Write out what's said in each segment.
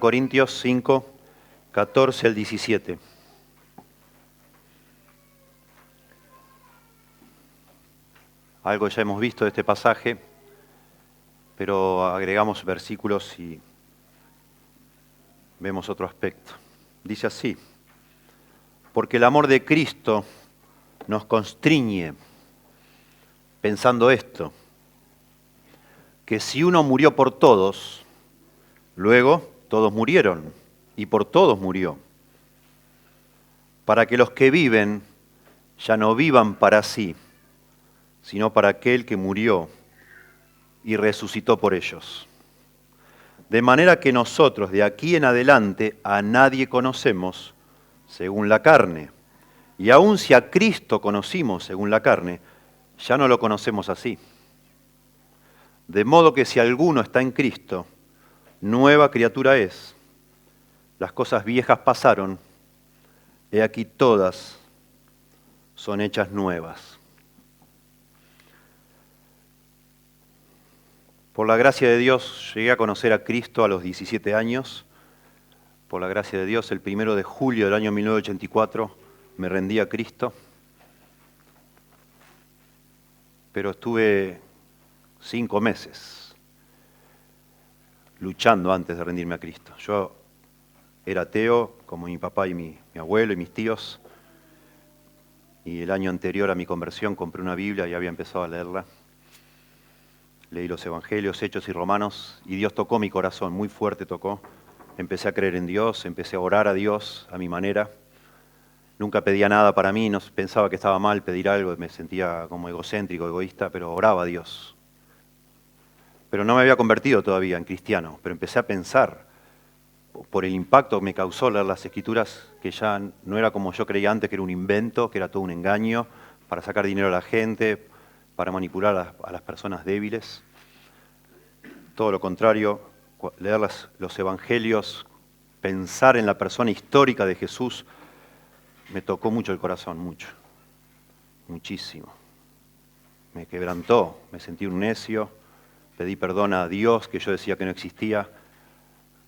Corintios 5, 14 al 17. Algo ya hemos visto de este pasaje, pero agregamos versículos y vemos otro aspecto. Dice así: porque el amor de Cristo nos constriñe, pensando esto, que si uno murió por todos, luego todos murieron, y por todos murió, para que los que viven ya no vivan para sí, sino para aquel que murió y resucitó por ellos. De manera que nosotros de aquí en adelante a nadie conocemos según la carne, y aun si a Cristo conocimos según la carne, ya no lo conocemos así. De modo que si alguno está en Cristo, nueva criatura es. Las cosas viejas pasaron, he aquí todas son hechas nuevas. Por la gracia de Dios llegué a conocer a Cristo a los 17 años. Por la gracia de Dios, el 1 de julio del año 1984 me rendí a Cristo. Pero estuve 5 meses luchando antes de rendirme a Cristo. Yo era ateo, como mi papá y mi abuelo y mis tíos. Y el año anterior a mi conversión compré una Biblia y había empezado a leerla. Leí los Evangelios, Hechos y Romanos, y Dios tocó mi corazón, muy fuerte tocó. Empecé a creer en Dios, empecé a orar a Dios a mi manera. Nunca pedía nada para mí, no pensaba que estaba mal pedir algo, me sentía como egocéntrico, egoísta, pero oraba a Dios. Pero no me había convertido todavía en cristiano, pero empecé a pensar, por el impacto que me causó leer las Escrituras, que ya no era como yo creía antes, que era un invento, que era todo un engaño, para sacar dinero a la gente, para manipular a las personas débiles. Todo lo contrario, leer los evangelios, pensar en la persona histórica de Jesús, me tocó mucho el corazón, muchísimo. Me quebrantó, me sentí un necio, pedí perdón a Dios, que yo decía que no existía.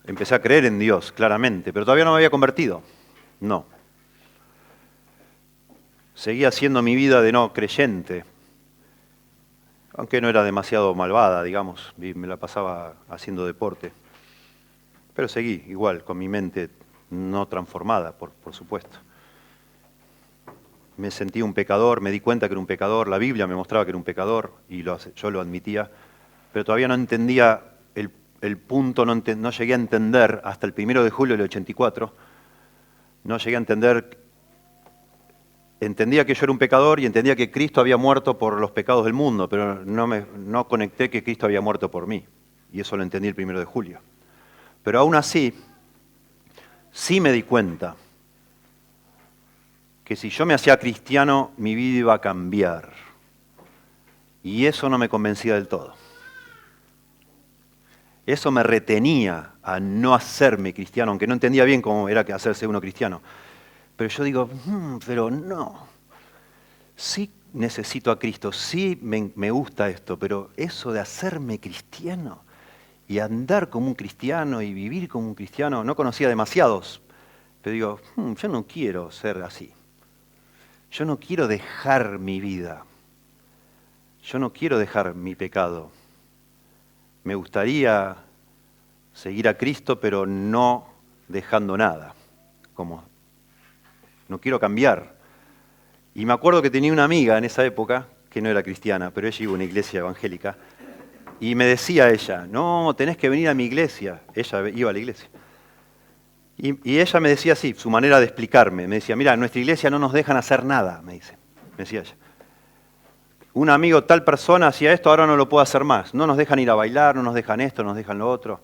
Empecé a creer en Dios, claramente, pero todavía no me había convertido. No. Seguía haciendo mi vida de no creyente, aunque no era demasiado malvada, digamos, me la pasaba haciendo deporte. Pero seguí igual, con mi mente no transformada, por supuesto. Me sentí un pecador, me di cuenta que era un pecador, la Biblia me mostraba que era un pecador y yo lo admitía, pero todavía no entendía el punto, no llegué a entender, hasta el 1 de julio del 84, no llegué a entender. Entendía que yo era un pecador y entendía que Cristo había muerto por los pecados del mundo, pero no conecté que Cristo había muerto por mí. Y eso lo entendí el 1 de julio. Pero aún así, sí me di cuenta que si yo me hacía cristiano, mi vida iba a cambiar. Y eso no me convencía del todo. Eso me retenía a no hacerme cristiano, aunque no entendía bien cómo era que hacerse uno cristiano. Pero yo digo, pero no, sí necesito a Cristo, sí me gusta esto, pero eso de hacerme cristiano y andar como un cristiano y vivir como un cristiano, no conocía demasiados, pero digo, yo no quiero ser así. Yo no quiero dejar mi vida, yo no quiero dejar mi pecado. Me gustaría seguir a Cristo, pero no dejando nada, no quiero cambiar. Y me acuerdo que tenía una amiga en esa época, que no era cristiana, pero ella iba a una iglesia evangélica, y me decía ella, no, tenés que venir a mi iglesia. Ella iba a la iglesia. Y ella me decía así, su manera de explicarme, me decía, mira, en nuestra iglesia no nos dejan hacer nada, me decía ella. Un amigo, tal persona hacía esto, ahora no lo puedo hacer más. No nos dejan ir a bailar, no nos dejan esto, no nos dejan lo otro.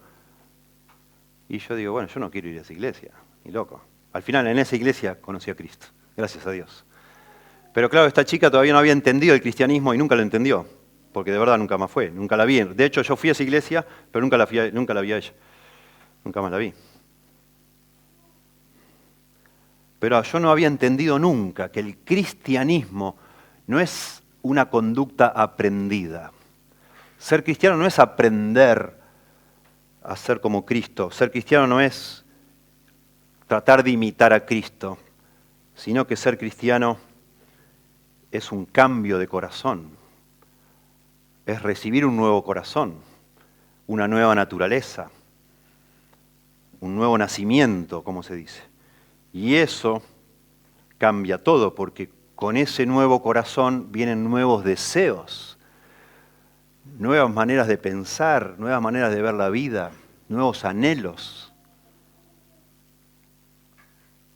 Y yo digo, bueno, yo no quiero ir a esa iglesia, ni loco. Al final, en esa iglesia conocí a Cristo, gracias a Dios. Pero claro, esta chica todavía no había entendido el cristianismo y nunca lo entendió, porque de verdad nunca más fue, nunca la vi. De hecho, yo fui a esa iglesia, pero nunca la vi a ella. Nunca más la vi. Pero yo no había entendido nunca que el cristianismo no es una conducta aprendida. Ser cristiano no es aprender a ser como Cristo. Ser cristiano no es tratar de imitar a Cristo, sino que ser cristiano es un cambio de corazón, es recibir un nuevo corazón, una nueva naturaleza, un nuevo nacimiento, como se dice. Y eso cambia todo, porque con ese nuevo corazón vienen nuevos deseos, nuevas maneras de pensar, nuevas maneras de ver la vida, nuevos anhelos.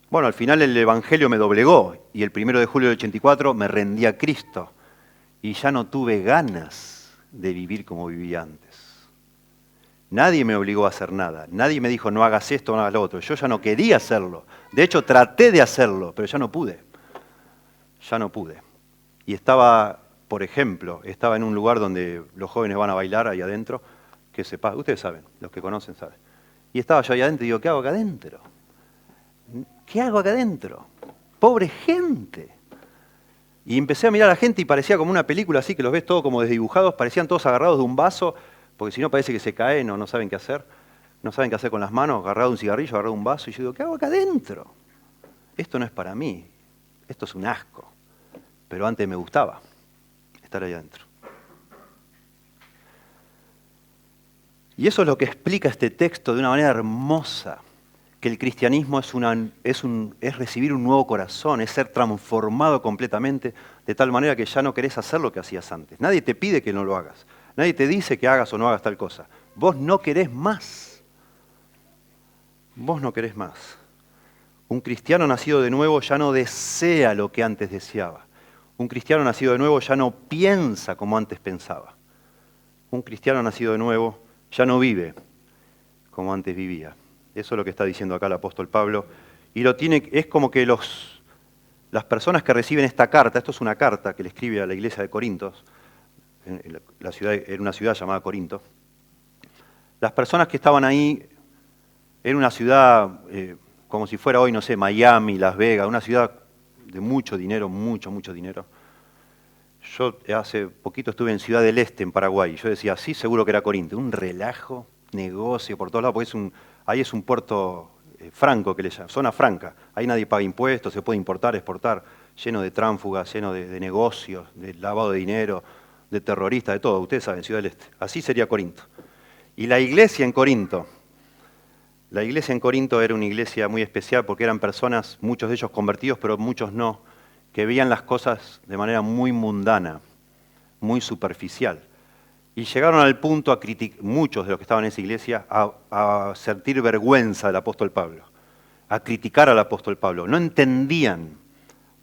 Bueno, al final el Evangelio me doblegó y el 1 de julio del 84 me rendí a Cristo y ya no tuve ganas de vivir como vivía antes. Nadie me obligó a hacer nada, nadie me dijo no hagas esto, no hagas lo otro. Yo ya no quería hacerlo, de hecho traté de hacerlo, pero ya no pude. Y estaba, por ejemplo, estaba en un lugar donde los jóvenes van a bailar ahí adentro, que sepa, ustedes saben, los que conocen saben. Y estaba yo ahí adentro y digo, ¿qué hago acá adentro? ¿Qué hago acá adentro? Pobre gente. Y empecé a mirar a la gente y parecía como una película así, que los ves todos como desdibujados, parecían todos agarrados de un vaso, porque si no parece que se caen o no saben qué hacer. No saben qué hacer con las manos, agarrado un cigarrillo, agarrado un vaso, y yo digo, ¿qué hago acá adentro? Esto no es para mí, esto es un asco. Pero antes me gustaba estar ahí adentro. Y eso es lo que explica este texto de una manera hermosa, que el cristianismo es recibir un nuevo corazón, es ser transformado completamente, de tal manera que ya no querés hacer lo que hacías antes. Nadie te pide que no lo hagas, nadie te dice que hagas o no hagas tal cosa. Vos no querés más. Vos no querés más. Un cristiano nacido de nuevo ya no desea lo que antes deseaba. Un cristiano nacido de nuevo ya no piensa como antes pensaba. Un cristiano nacido de nuevo ya no vive como antes vivía. Eso es lo que está diciendo acá el apóstol Pablo. Y es como que las personas que reciben esta carta, esto es una carta que le escribe a la iglesia de Corintos, era una ciudad llamada Corinto. Las personas que estaban ahí, era una ciudad como si fuera hoy, no sé, Miami, Las Vegas, una ciudad de mucho dinero, mucho dinero. Yo hace poquito estuve en Ciudad del Este, en Paraguay, y yo decía, sí, seguro que era Corinto. Un relajo, negocio por todos lados, porque ahí es un puerto franco, que le llaman, zona franca. Ahí nadie paga impuestos, se puede importar, exportar, lleno de tránsfugas, lleno de negocios, de lavado de dinero, de terroristas, de todo. Ustedes saben, Ciudad del Este. Así sería Corinto. Y la iglesia en Corinto era una iglesia muy especial porque eran personas, muchos de ellos convertidos, pero muchos no, que veían las cosas de manera muy mundana, muy superficial. Y llegaron al punto a criticar, muchos de los que estaban en esa iglesia, a sentir vergüenza del apóstol Pablo, a criticar al apóstol Pablo. No entendían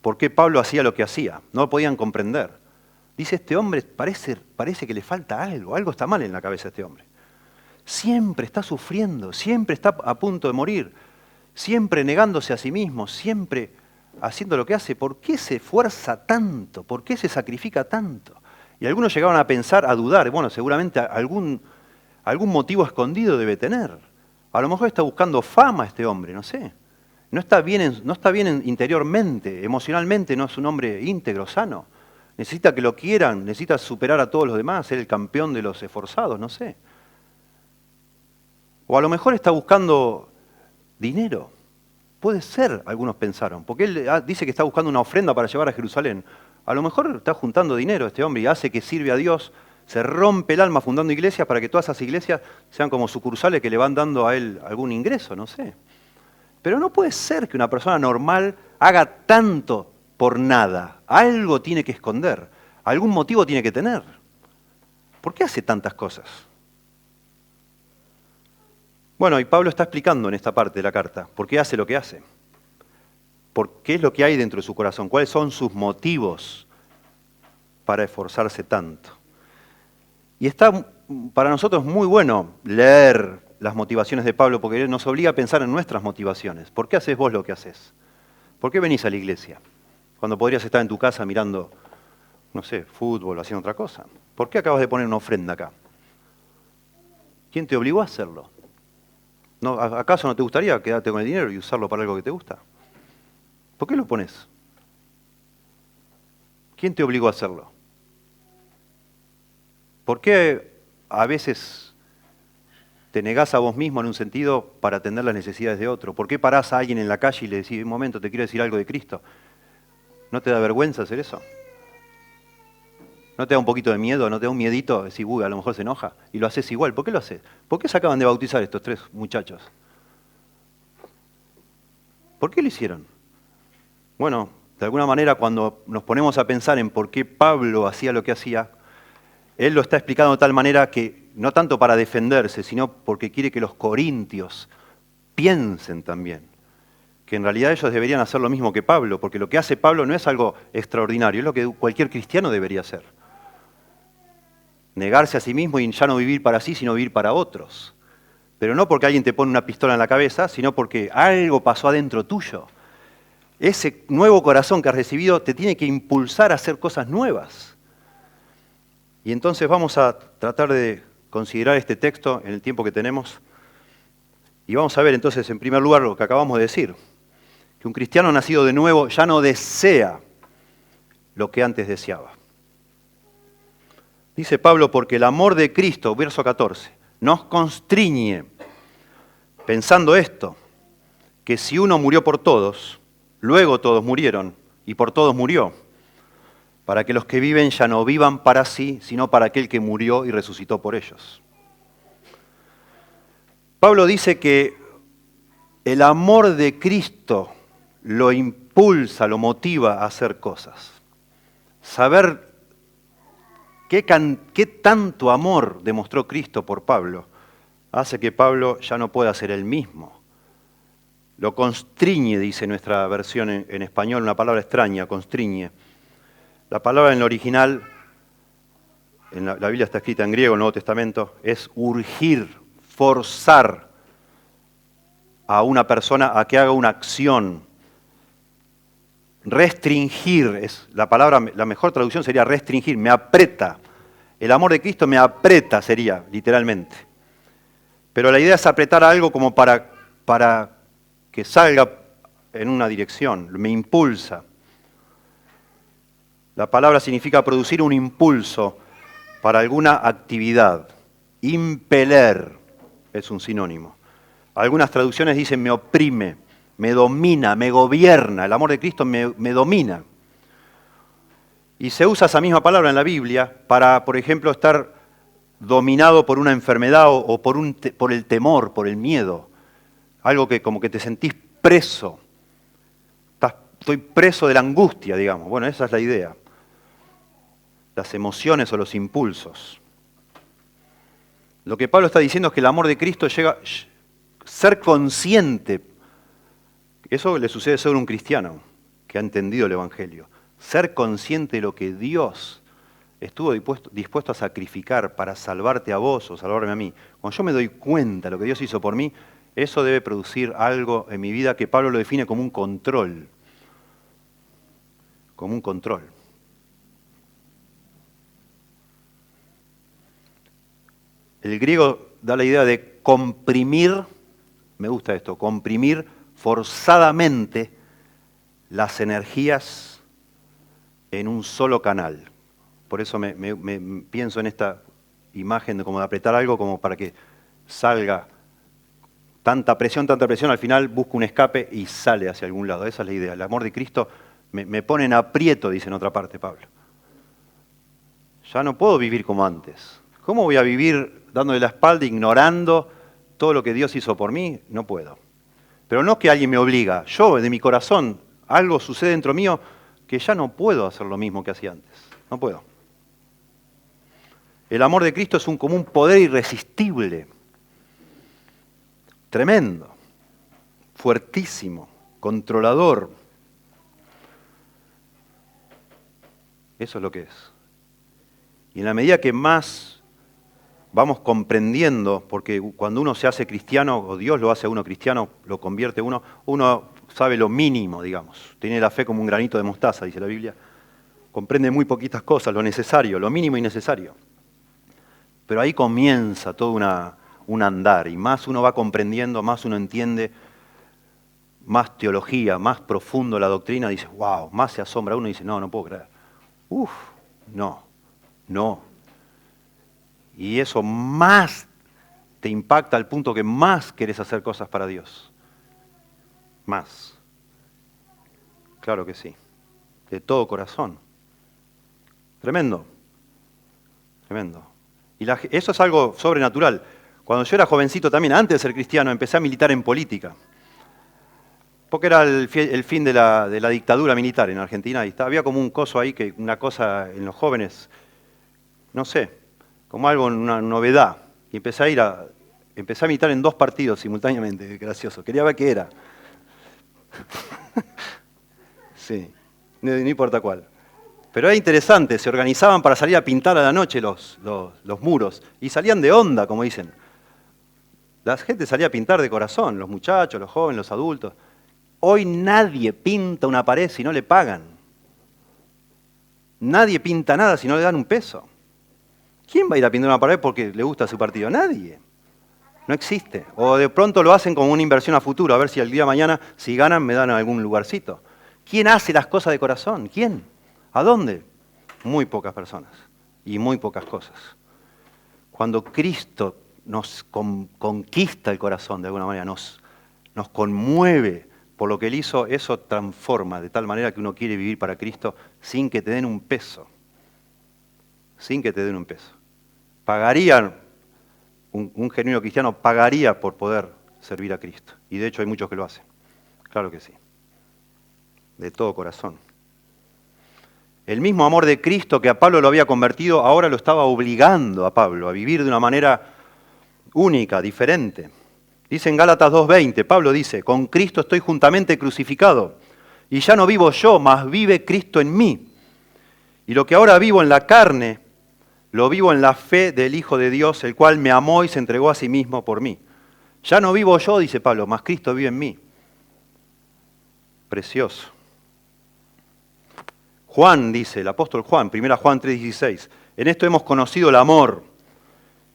por qué Pablo hacía lo que hacía, no lo podían comprender. Dice, este hombre parece que le falta algo está mal en la cabeza de este hombre. Siempre está sufriendo, siempre está a punto de morir, siempre negándose a sí mismo, siempre haciendo lo que hace. ¿Por qué se esfuerza tanto? ¿Por qué se sacrifica tanto? Y algunos llegaban a pensar, a dudar, bueno, seguramente algún motivo escondido debe tener. A lo mejor está buscando fama este hombre, no sé. No está bien interiormente, emocionalmente no es un hombre íntegro, sano. Necesita que lo quieran, necesita superar a todos los demás, ser el campeón de los esforzados, no sé. O a lo mejor está buscando dinero. Puede ser, algunos pensaron, porque él dice que está buscando una ofrenda para llevar a Jerusalén. A lo mejor está juntando dinero este hombre y hace que sirve a Dios, se rompe el alma fundando iglesias para que todas esas iglesias sean como sucursales que le van dando a él algún ingreso, no sé. Pero no puede ser que una persona normal haga tanto por nada. Algo tiene que esconder, algún motivo tiene que tener. ¿Por qué hace tantas cosas? Bueno, y Pablo está explicando en esta parte de la carta por qué hace lo que hace. ¿Por qué es lo que hay dentro de su corazón? ¿Cuáles son sus motivos para esforzarse tanto? Y está para nosotros muy bueno leer las motivaciones de Pablo porque nos obliga a pensar en nuestras motivaciones. ¿Por qué haces vos lo que haces? ¿Por qué venís a la iglesia cuando podrías estar en tu casa mirando, no sé, fútbol o haciendo otra cosa? ¿Por qué acabas de poner una ofrenda acá? ¿Quién te obligó a hacerlo? ¿No, ¿acaso no te gustaría quedarte con el dinero y usarlo para algo que te gusta? ¿Por qué lo pones? ¿Quién te obligó a hacerlo? ¿Por qué a veces te negás a vos mismo en un sentido para atender las necesidades de otro? ¿Por qué parás a alguien en la calle y le decís, un momento, te quiero decir algo de Cristo? ¿No te da vergüenza hacer eso? ¿No te da un poquito de miedo? ¿No te da un miedito? Decir, uy, a lo mejor se enoja. Y lo haces igual. ¿Por qué lo haces? ¿Por qué se acaban de bautizar estos 3 muchachos? ¿Por qué lo hicieron? Bueno, de alguna manera cuando nos ponemos a pensar en por qué Pablo hacía lo que hacía, él lo está explicando de tal manera que no tanto para defenderse, sino porque quiere que los corintios piensen también que en realidad ellos deberían hacer lo mismo que Pablo, porque lo que hace Pablo no es algo extraordinario, es lo que cualquier cristiano debería hacer. Negarse a sí mismo y ya no vivir para sí, sino vivir para otros. Pero no porque alguien te pone una pistola en la cabeza, sino porque algo pasó adentro tuyo. Ese nuevo corazón que has recibido te tiene que impulsar a hacer cosas nuevas. Y entonces vamos a tratar de considerar este texto en el tiempo que tenemos. Y vamos a ver entonces, en primer lugar, lo que acabamos de decir. Que un cristiano nacido de nuevo ya no desea lo que antes deseaba. Dice Pablo, porque el amor de Cristo, verso 14, nos constriñe, pensando esto, que si uno murió por todos, luego todos murieron, y por todos murió, para que los que viven ya no vivan para sí, sino para aquel que murió y resucitó por ellos. Pablo dice que el amor de Cristo lo impulsa, lo motiva a hacer cosas. Saber qué tanto amor demostró Cristo por Pablo hace que Pablo ya no pueda ser el mismo. Lo constriñe, dice nuestra versión en español, una palabra extraña, constriñe. La palabra en el original, la Biblia está escrita en griego, en el Nuevo Testamento, es urgir, forzar a una persona a que haga una acción. Restringir, es la palabra, la mejor traducción sería restringir, me aprieta. El amor de Cristo me aprieta, sería, literalmente. Pero la idea es apretar algo como para que salga en una dirección, me impulsa. La palabra significa producir un impulso para alguna actividad. Impeler es un sinónimo. Algunas traducciones dicen me oprime, me domina, me gobierna. El amor de Cristo me domina. Y se usa esa misma palabra en la Biblia para, por ejemplo, estar dominado por una enfermedad o por el temor, por el miedo. Algo que como que te sentís preso. Estoy preso de la angustia, digamos. Bueno, esa es la idea. Las emociones o los impulsos. Lo que Pablo está diciendo es que el amor de Cristo llega a ser consciente. Eso le sucede solo a un cristiano que ha entendido el Evangelio. Ser consciente de lo que Dios estuvo dispuesto a sacrificar para salvarte a vos o salvarme a mí. Cuando yo me doy cuenta de lo que Dios hizo por mí, eso debe producir algo en mi vida que Pablo lo define como un control. Como un control. El griego da la idea de comprimir, me gusta esto, comprimir forzadamente las energías en un solo canal. Por eso me pienso en esta imagen de como de apretar algo como para que salga tanta presión, al final busco un escape y sale hacia algún lado. Esa es la idea. El amor de Cristo me pone en aprieto, dice en otra parte Pablo. Ya no puedo vivir como antes. ¿Cómo voy a vivir dándole la espalda, ignorando todo lo que Dios hizo por mí? No puedo. Pero no que alguien me obliga. Yo, de mi corazón, algo sucede dentro mío que ya no puedo hacer lo mismo que hacía antes. No puedo. El amor de Cristo es como un poder irresistible. Tremendo. Fuertísimo. Controlador. Eso es lo que es. Y en la medida que más vamos comprendiendo, porque cuando uno se hace cristiano, o Dios lo hace a uno cristiano, lo convierte a uno sabe lo mínimo, digamos. Tiene la fe como un granito de mostaza, dice la Biblia. Comprende muy poquitas cosas, lo necesario, lo mínimo y necesario. Pero ahí comienza todo un andar, y más uno va comprendiendo, más uno entiende, más teología, más profundo la doctrina, dice, wow, más se asombra uno y dice, no puedo creer. No. Y eso más te impacta al punto que más querés hacer cosas para Dios? Más. Claro que sí. De todo corazón. Tremendo. Tremendo. Y eso es algo sobrenatural. Cuando yo era jovencito también, antes de ser cristiano, empecé a militar en política. Porque era el fin de la dictadura militar en Argentina. Y había como un coso ahí, una cosa en los jóvenes, no sé, como algo, una novedad. Y empecé a militar en 2 partidos simultáneamente, gracioso. Quería ver qué era. Sí, no importa cuál. Pero era interesante, se organizaban para salir a pintar a la noche los muros. Y salían de onda, como dicen. La gente salía a pintar de corazón, los muchachos, los jóvenes, los adultos. Hoy nadie pinta una pared si no le pagan. Nadie pinta nada si no le dan un peso. ¿Quién va a ir a pintar una pared porque le gusta su partido? Nadie. No existe. O de pronto lo hacen como una inversión a futuro, a ver si el día de mañana, si ganan, me dan algún lugarcito. ¿Quién hace las cosas de corazón? ¿Quién? ¿A dónde? Muy pocas personas y muy pocas cosas. Cuando Cristo nos conquista el corazón de alguna manera, nos conmueve por lo que Él hizo, eso transforma de tal manera que uno quiere vivir para Cristo sin que te den un peso. Sin que te den un peso. Pagarían, un genuino cristiano pagaría por poder servir a Cristo. Y de hecho hay muchos que lo hacen. Claro que sí. De todo corazón. El mismo amor de Cristo que a Pablo lo había convertido, ahora lo estaba obligando a Pablo a vivir de una manera única, diferente. Dice en Gálatas 2:20, Pablo dice, con Cristo estoy juntamente crucificado, y ya no vivo yo, mas vive Cristo en mí. Y lo que ahora vivo en la carne, lo vivo en la fe del Hijo de Dios, el cual me amó y se entregó a sí mismo por mí. Ya no vivo yo, dice Pablo, mas Cristo vive en mí. Precioso. Juan dice, el apóstol Juan, 1 Juan 3:16, en esto hemos conocido el amor,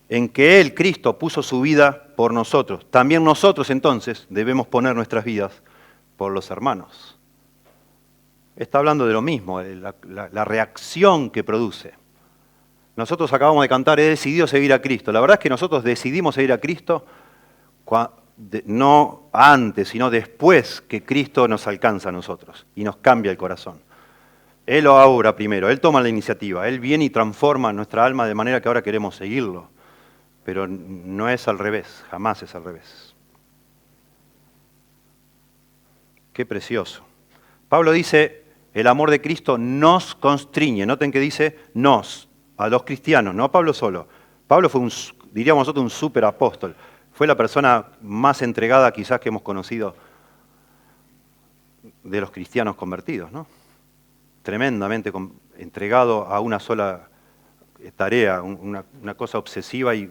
en que Él, Cristo, puso su vida por nosotros. También nosotros entonces debemos poner nuestras vidas por los hermanos. Está hablando de lo mismo, la reacción que produce. Nosotros acabamos de cantar, he decidido seguir a Cristo. La verdad es que nosotros decidimos seguir a Cristo no antes, sino después que Cristo nos alcanza a nosotros y nos cambia el corazón. Él lo obra primero, Él toma la iniciativa, Él viene y transforma nuestra alma de manera que ahora queremos seguirlo. Pero no es al revés, jamás es al revés. Qué precioso. Pablo dice, el amor de Cristo nos constriñe. Noten que dice nos, a los cristianos, no a Pablo solo. Pablo fue, diríamos nosotros, un superapóstol. Fue la persona más entregada quizás que hemos conocido de los cristianos convertidos, ¿no? Tremendamente entregado a una sola tarea, una cosa obsesiva y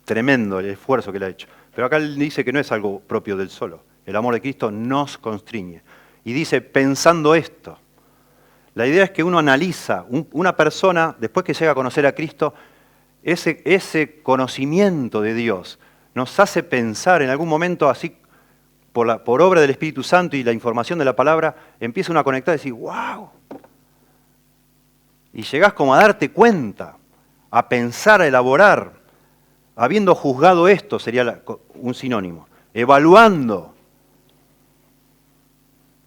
tremendo el esfuerzo que le ha hecho. Pero acá él dice que no es algo propio del solo. El amor de Cristo nos constriñe. Y dice, pensando esto, la idea es que uno analiza, una persona, después que llega a conocer a Cristo, ese conocimiento de Dios nos hace pensar en algún momento así, por obra del Espíritu Santo y la información de la palabra, empieza uno a conectar y decir, ¡wow! Y llegás como a darte cuenta, a pensar, a elaborar, habiendo juzgado esto, sería un sinónimo, evaluando.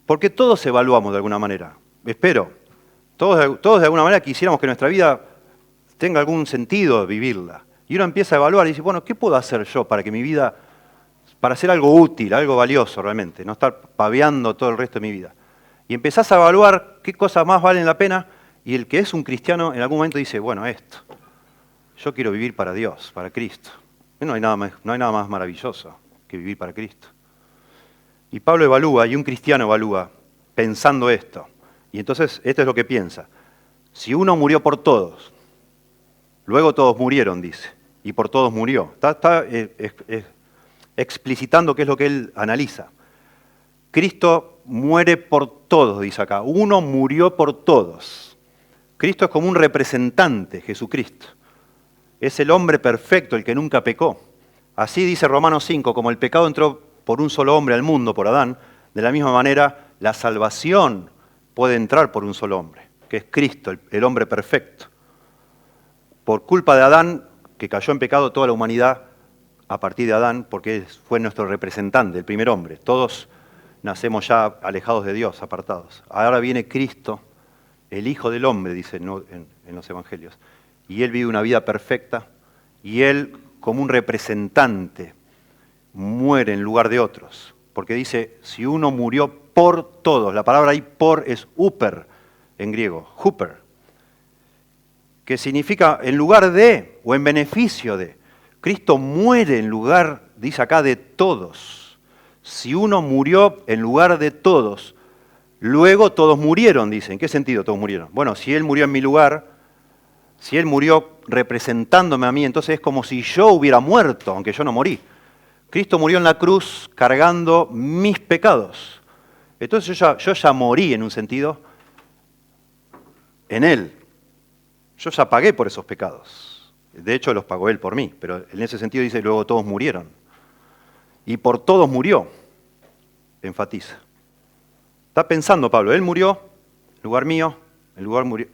Porque todos evaluamos de alguna manera, espero. Todos de alguna manera quisiéramos que nuestra vida tenga algún sentido vivirla. Y uno empieza a evaluar y dice, bueno, ¿qué puedo hacer yo para que mi vida, para hacer algo útil, algo valioso realmente, no estar paveando todo el resto de mi vida? Y empezás a evaluar qué cosas más valen la pena, y el que es un cristiano en algún momento dice, bueno, esto, yo quiero vivir para Dios, para Cristo. No hay nada más maravilloso que vivir para Cristo. Y Pablo evalúa, y un cristiano evalúa, pensando esto. Y entonces, esto es lo que piensa. Si uno murió por todos, luego todos murieron, dice, y por todos murió. Está explicitando qué es lo que él analiza. Cristo muere por todos, dice acá. Uno murió por todos. Cristo es como un representante, Jesucristo. Es el hombre perfecto, el que nunca pecó. Así dice Romanos 5, como el pecado entró por un solo hombre al mundo, por Adán, de la misma manera la salvación puede entrar por un solo hombre, que es Cristo, el hombre perfecto. Por culpa de Adán, que cayó en pecado toda la humanidad a partir de Adán, porque él fue nuestro representante, el primer hombre. Todos nacemos ya alejados de Dios, apartados. Ahora viene Cristo, el Hijo del Hombre, dice en los Evangelios, y Él vive una vida perfecta, y Él, como un representante, muere en lugar de otros. Porque dice, si uno murió por todos, la palabra ahí por es huper en griego, huper, que significa en lugar de o en beneficio de. Cristo muere en lugar, dice acá, de todos. Si uno murió en lugar de todos, luego todos murieron, dice. ¿En qué sentido todos murieron? Bueno, si Él murió en mi lugar, si Él murió representándome a mí, entonces es como si yo hubiera muerto, aunque yo no morí. Cristo murió en la cruz cargando mis pecados. Entonces yo ya morí en un sentido en Él. Yo ya pagué por esos pecados. De hecho, los pagó Él por mí, pero en ese sentido dice, luego todos murieron. Y por todos murió, enfatiza. Está pensando Pablo, Él murió en lugar mío,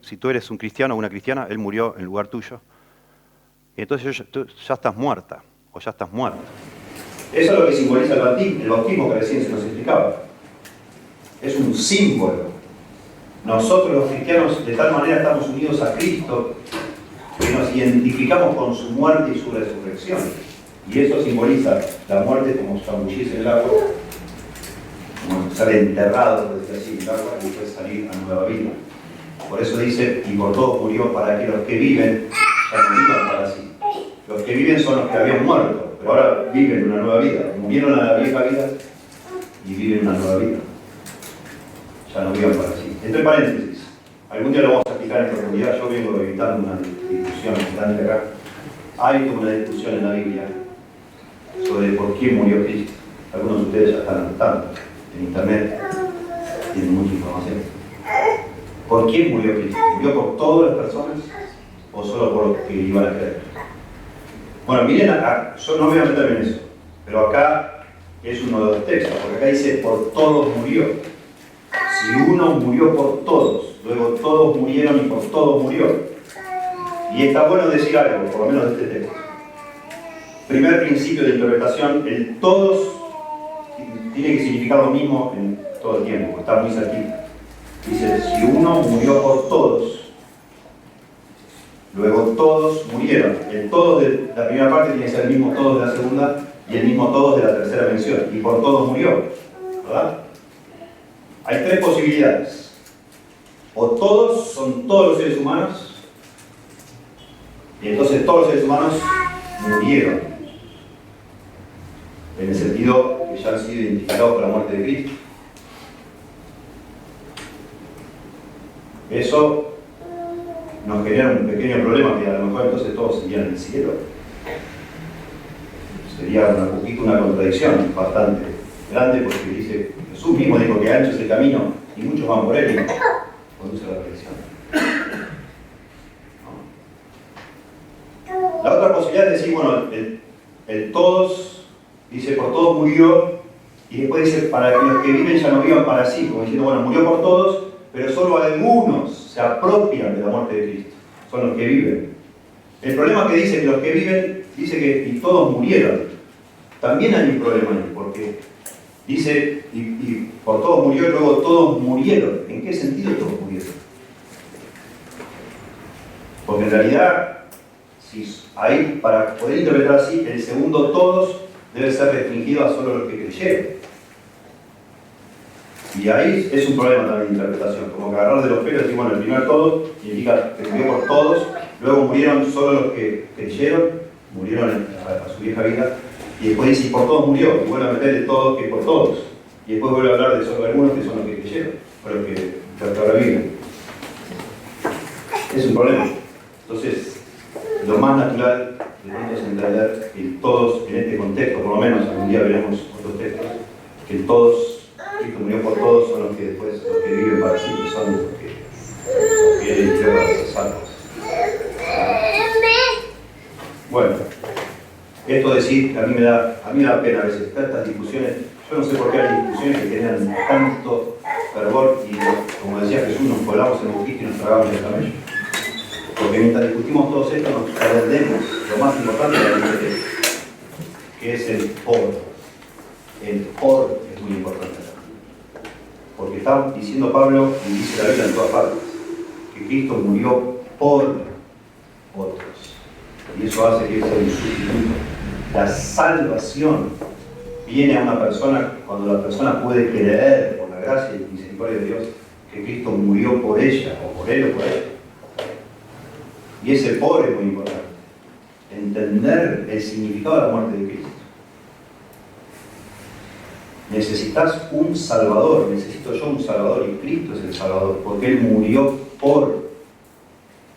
si tú eres un cristiano o una cristiana, Él murió en lugar tuyo. Y entonces tú ya estás muerta, o ya estás muerto. Eso es lo que simboliza el bautismo que recién se nos explicaba. Es un símbolo. Nosotros los cristianos de tal manera estamos unidos a Cristo que nos identificamos con su muerte y su resurrección. Y eso simboliza la muerte como zambullirse en el agua, como ser enterrado, por decir así, en el agua y después salir a nueva vida. Por eso dice, y por todos murió para que los que viven ya no vivan para sí. Los que viven son los que habían muerto, pero ahora viven una nueva vida. Murieron a la vieja vida y viven una nueva vida. Ya no vivan para sí. Entre paréntesis, algún día lo vamos a explicar en profundidad. Yo vengo evitando una discusión constante acá. Hay como una discusión en la Biblia sobre por qué murió Cristo. Algunos de ustedes ya están anotando en internet, tienen mucha información. ¿Por quién murió Cristo? ¿Murió por todas las personas o solo por los que iban a creer? Bueno, miren acá, yo no voy a meterme en eso, pero acá es uno de los textos, porque acá dice por todos murió. Si uno murió por todos, luego todos murieron y por todos murió. Y está bueno decir algo, por lo menos de este texto. Primer principio de interpretación, el todos tiene que significar lo mismo en todo el tiempo, está muy cerquita. Dice, si uno murió por todos, luego todos murieron. El todos de la primera parte tiene que ser el mismo todos de la segunda y el mismo todos de la tercera mención. Y por todos murió, ¿verdad? Hay tres posibilidades. O todos son todos los seres humanos, y entonces todos los seres humanos murieron. En el sentido que ya han sido identificados por la muerte de Cristo. Eso nos genera un pequeño problema, que a lo mejor entonces todos serían en el cielo. Sería un poquito una contradicción bastante grande, porque dice, Jesús mismo dijo que ancho es el camino y muchos van por él y conduce a la perdición. ¿No? La otra posibilidad es decir, bueno, el todos, dice por todos murió, y después dice para que los que viven ya no vivan para sí, como diciendo, bueno, murió por todos, pero solo algunos se apropian de la muerte de Cristo, son los que viven. El problema es que dice que los que viven, dice que y todos murieron. También hay un problema ahí, porque dice, y por todos murió y luego todos murieron. ¿En qué sentido todos murieron? Porque en realidad, si ahí, para poder interpretar así, el segundo todos debe ser restringido a solo los que creyeron. Y ahí es un problema también de interpretación, como que agarrar de los pelos y decir, bueno, el primer todo significa que murió por todos, luego murieron solo los que creyeron, murieron a su vieja vida, y después dice, y por todos murió, y vuelve a meter de todos que por todos, y después vuelve a hablar de solo algunos que son los que creyeron, o los que ahora viven. Es un problema. Entonces, lo más natural de pronto es entender que el todos, en este contexto, por lo menos, algún día veremos otros textos, que el todos, Cristo murió por todos, son los que después, los que viven para sí, que son los que Él eligió para ser salvos. Bueno, esto decir, a mí me da pena a veces estas discusiones. Yo no sé por qué hay discusiones que generan tanto fervor y, como decía Jesús, nos colamos en el bujito y nos tragamos el camello. Porque mientras discutimos todo esto nos perdemos lo más importante de la vida, que es el por. El por es muy importante. Porque está diciendo Pablo, y dice la Biblia en todas partes, que Cristo murió por otros. Y eso hace que sea un sustituto. La salvación viene a una persona cuando la persona puede creer, por la gracia y misericordia de Dios, que Cristo murió por ella, o por él o por ella. Y ese por es muy importante. Entender el significado de la muerte de Cristo. Necesitas un Salvador, necesito yo un Salvador, y Cristo es el Salvador, porque Él murió por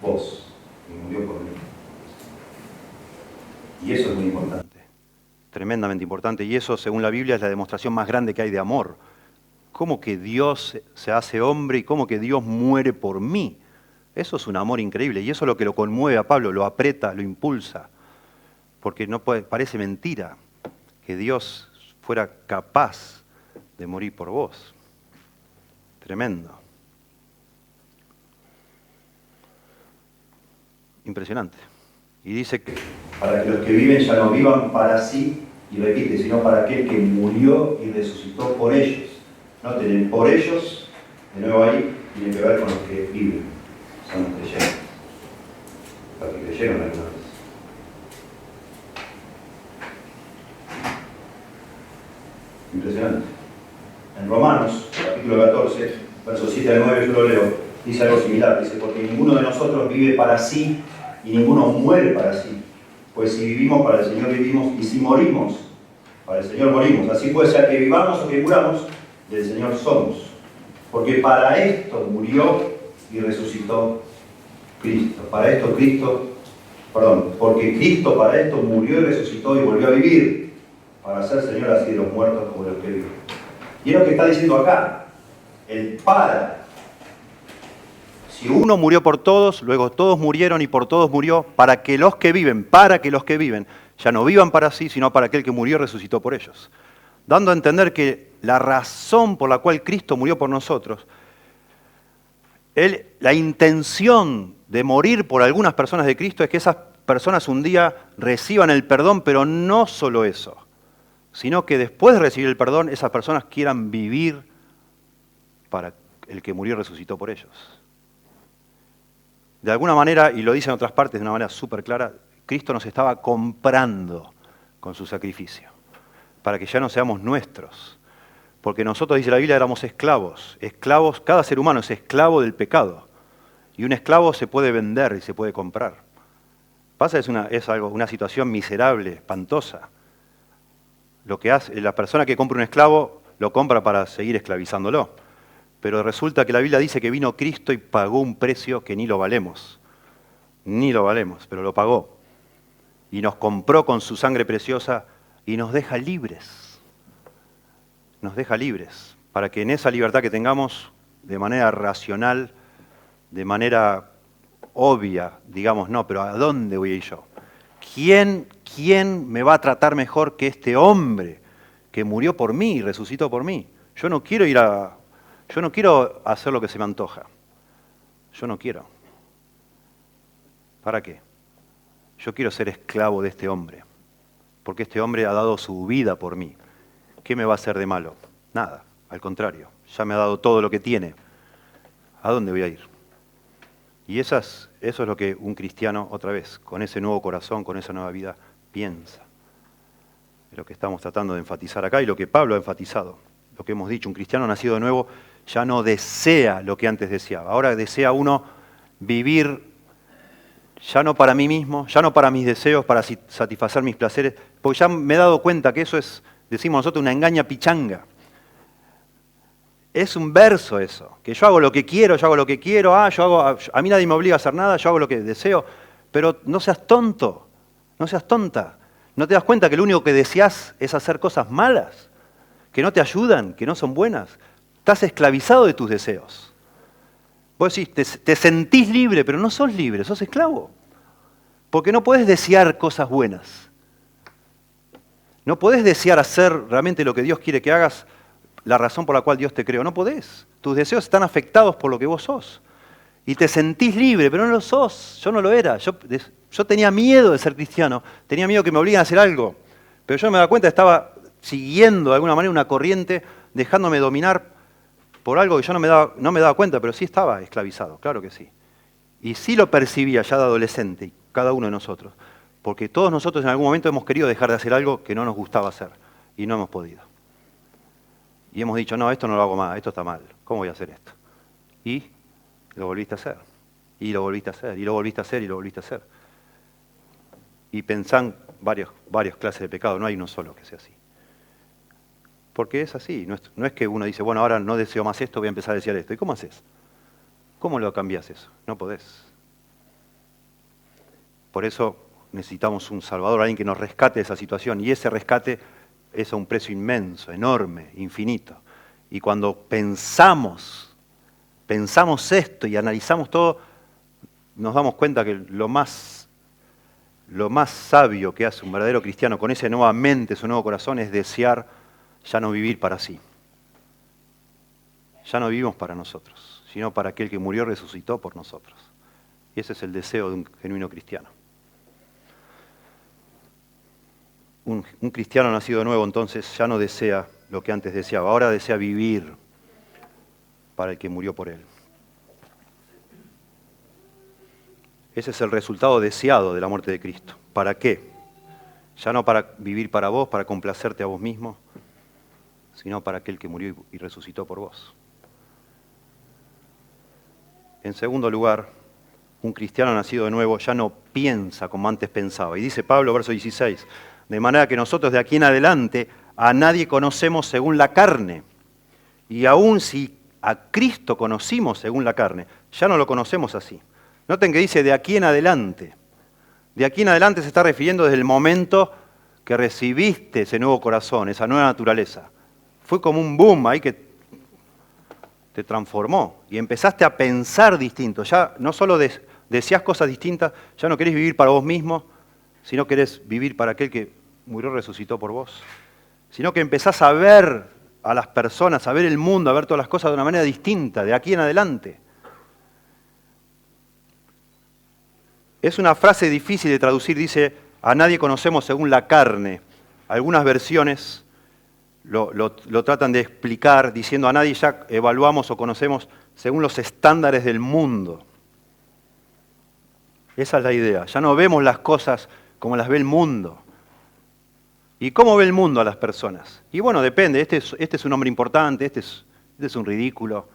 vos, y murió por mí. Y eso es muy importante, tremendamente importante, y eso, según la Biblia, es la demostración más grande que hay de amor. ¿Cómo que Dios se hace hombre y cómo que Dios muere por mí? Eso es un amor increíble, y eso es lo que lo conmueve a Pablo, lo aprieta, lo impulsa, porque no puede, parece mentira que Dios fuera capaz de morir por vos. Tremendo. Impresionante. Y dice que para que los que viven ya no vivan para sí, y repite, sino para aquel que murió y resucitó por ellos. Noten, por ellos, de nuevo ahí, tiene que ver con los que viven. Son los creyentes. Los que creyeron alguna vez. Impresionante. En Romanos, capítulo 14, versos 7 al 9, yo lo leo, dice algo similar. Dice, porque ninguno de nosotros vive para sí y ninguno muere para sí. Pues si vivimos, para el Señor vivimos, y si morimos, para el Señor morimos. Así puede ser que vivamos o que muramos, del Señor somos. Porque para esto murió y resucitó Cristo. Porque Cristo para esto murió y resucitó y volvió a vivir, para ser Señor así de los muertos como de los que viven. Y es lo que está diciendo acá, el para. Si uno murió por todos, luego todos murieron y por todos murió, para que los que viven, ya no vivan para sí, sino para aquel que murió y resucitó por ellos. Dando a entender que la razón por la cual Cristo murió por nosotros, la intención de morir por algunas personas de Cristo es que esas personas un día reciban el perdón, pero no solo eso, sino que después de recibir el perdón, esas personas quieran vivir para el que murió y resucitó por ellos. De alguna manera, y lo dice en otras partes de una manera súper clara, Cristo nos estaba comprando con su sacrificio, para que ya no seamos nuestros. Porque nosotros, dice la Biblia, éramos esclavos. Esclavos, cada ser humano es esclavo del pecado. Y un esclavo se puede vender y se puede comprar. Es una situación miserable, espantosa. Lo que hace, la persona que compra un esclavo lo compra para seguir esclavizándolo. Pero resulta que la Biblia dice que vino Cristo y pagó un precio que ni lo valemos. Ni lo valemos, pero lo pagó. Y nos compró con su sangre preciosa y nos deja libres. Nos deja libres, para que en esa libertad que tengamos, de manera racional, de manera obvia, digamos, no, pero ¿a dónde voy a ir yo? ¿Quién me va a tratar mejor que este hombre que murió por mí y resucitó por mí? Yo no quiero hacer lo que se me antoja. Yo no quiero. ¿Para qué? Yo quiero ser esclavo de este hombre, porque este hombre ha dado su vida por mí. ¿Qué me va a hacer de malo? Nada, al contrario, ya me ha dado todo lo que tiene. ¿A dónde voy a ir? Y eso es lo que un cristiano, otra vez, con ese nuevo corazón, con esa nueva vida, piensa. Es lo que estamos tratando de enfatizar acá y lo que Pablo ha enfatizado. Lo que hemos dicho, un cristiano nacido de nuevo ya no desea lo que antes deseaba. Ahora desea uno vivir ya no para mí mismo, ya no para mis deseos, para satisfacer mis placeres, porque ya me he dado cuenta que eso es, decimos nosotros, una engaña pichanga. Es un verso eso, que yo hago lo que quiero, a mí nadie me obliga a hacer nada, yo hago lo que deseo, pero no seas tonto, no seas tonta. ¿No te das cuenta que lo único que deseas es hacer cosas malas, que no te ayudan, que no son buenas? Estás esclavizado de tus deseos. Vos decís, te sentís libre, pero no sos libre, sos esclavo. Porque no podés desear cosas buenas. No podés desear hacer realmente lo que Dios quiere que hagas, la razón por la cual Dios te creó. No podés. Tus deseos están afectados por lo que vos sos. Y te sentís libre, pero no lo sos. Yo no lo era. Yo tenía miedo de ser cristiano. Tenía miedo que me obliguen a hacer algo. Pero yo no me daba cuenta, estaba siguiendo de alguna manera una corriente, dejándome dominar por algo que yo no me daba cuenta, pero sí estaba esclavizado, claro que sí. Y sí lo percibía ya de adolescente, cada uno de nosotros. Porque todos nosotros en algún momento hemos querido dejar de hacer algo que no nos gustaba hacer. Y no hemos podido. Y hemos dicho, no, esto no lo hago más, esto está mal. ¿Cómo voy a hacer esto? Y lo volviste a hacer. Y lo volviste a hacer, y lo volviste a hacer, y lo volviste a hacer. Y pensan varias clases de pecado, no hay uno solo que sea así. Porque es así, no es que uno dice, bueno, ahora no deseo más esto, voy a empezar a desear esto. ¿Y cómo haces? ¿Cómo lo cambias eso? No podés. Por eso necesitamos un Salvador, alguien que nos rescate de esa situación. Y ese rescate es a un precio inmenso, enorme, infinito. Y cuando pensamos esto y analizamos todo, nos damos cuenta que lo más sabio que hace un verdadero cristiano con esa nueva mente, su nuevo corazón, es desear ya no vivir para sí. Ya no vivimos para nosotros, sino para aquel que murió y resucitó por nosotros. Y ese es el deseo de un genuino cristiano. Un cristiano nacido de nuevo entonces ya no desea lo que antes deseaba, ahora desea vivir para el que murió por él. Ese es el resultado deseado de la muerte de Cristo. ¿Para qué? Ya no para vivir para vos, para complacerte a vos mismo, sino para aquel que murió y resucitó por vos. En segundo lugar, un cristiano nacido de nuevo ya no piensa como antes pensaba. Y dice Pablo, verso 16, de manera que nosotros de aquí en adelante a nadie conocemos según la carne. Y aun si a Cristo conocimos según la carne, ya no lo conocemos así. Noten que dice de aquí en adelante. De aquí en adelante se está refiriendo desde el momento que recibiste ese nuevo corazón, esa nueva naturaleza. Fue como un boom ahí que te transformó y empezaste a pensar distinto. Ya no solo deseas cosas distintas, ya no querés vivir para vos mismo, sino querés vivir para aquel que murió y resucitó por vos. Sino que empezás a ver a las personas, a ver el mundo, a ver todas las cosas de una manera distinta, de aquí en adelante. Es una frase difícil de traducir, dice, a nadie conocemos según la carne. Algunas versiones lo tratan de explicar diciendo a nadie ya evaluamos o conocemos según los estándares del mundo. Esa es la idea. Ya no vemos las cosas como las ve el mundo. ¿Y cómo ve el mundo a las personas? Y bueno, depende. Este es un hombre importante, este es un ridículo,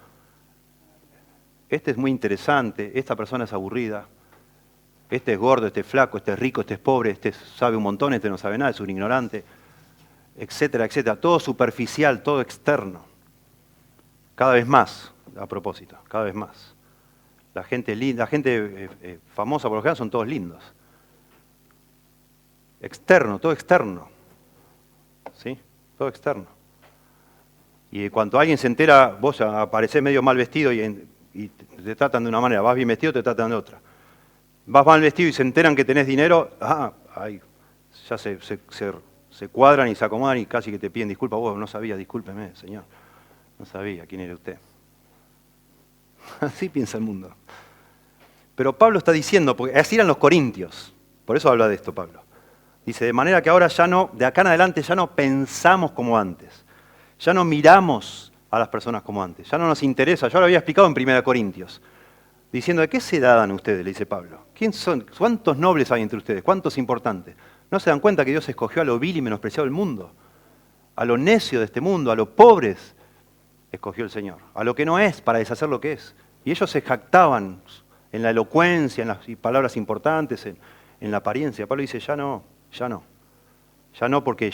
este es muy interesante, esta persona es aburrida, este es gordo, este es flaco, este es rico, este es pobre, este sabe un montón, este no sabe nada, es un ignorante, etcétera, etcétera. Todo superficial, todo externo. Cada vez más, a propósito, cada vez más. La gente linda, la gente famosa por lo general son todos lindos. Externo, todo externo. ¿Sí? Todo externo. Y cuando alguien se entera, vos aparecés medio mal vestido y te tratan de una manera, vas bien vestido, te tratan de otra. Vas mal vestido y se enteran que tenés dinero, ahí ya se cuadran y se acomodan y casi que te piden disculpas. Vos no sabía, discúlpeme, señor. No sabía quién era usted. Así piensa el mundo. Pero Pablo está diciendo, porque así eran los corintios, por eso habla de esto Pablo. Dice, de manera que ahora ya no, de acá en adelante ya no pensamos como antes. Ya no miramos a las personas como antes. Ya no nos interesa. Yo lo había explicado en 1 Corintios. Diciendo, ¿de qué se dan ustedes? Le dice Pablo. ¿Quién son? ¿Cuántos nobles hay entre ustedes? ¿Cuántos importantes? ¿No se dan cuenta que Dios escogió a lo vil y menospreciado del mundo? A lo necio de este mundo, a los pobres, escogió el Señor. A lo que no es, para deshacer lo que es. Y ellos se jactaban en la elocuencia, en las palabras importantes, en la apariencia. Pablo dice, ya no. Ya no porque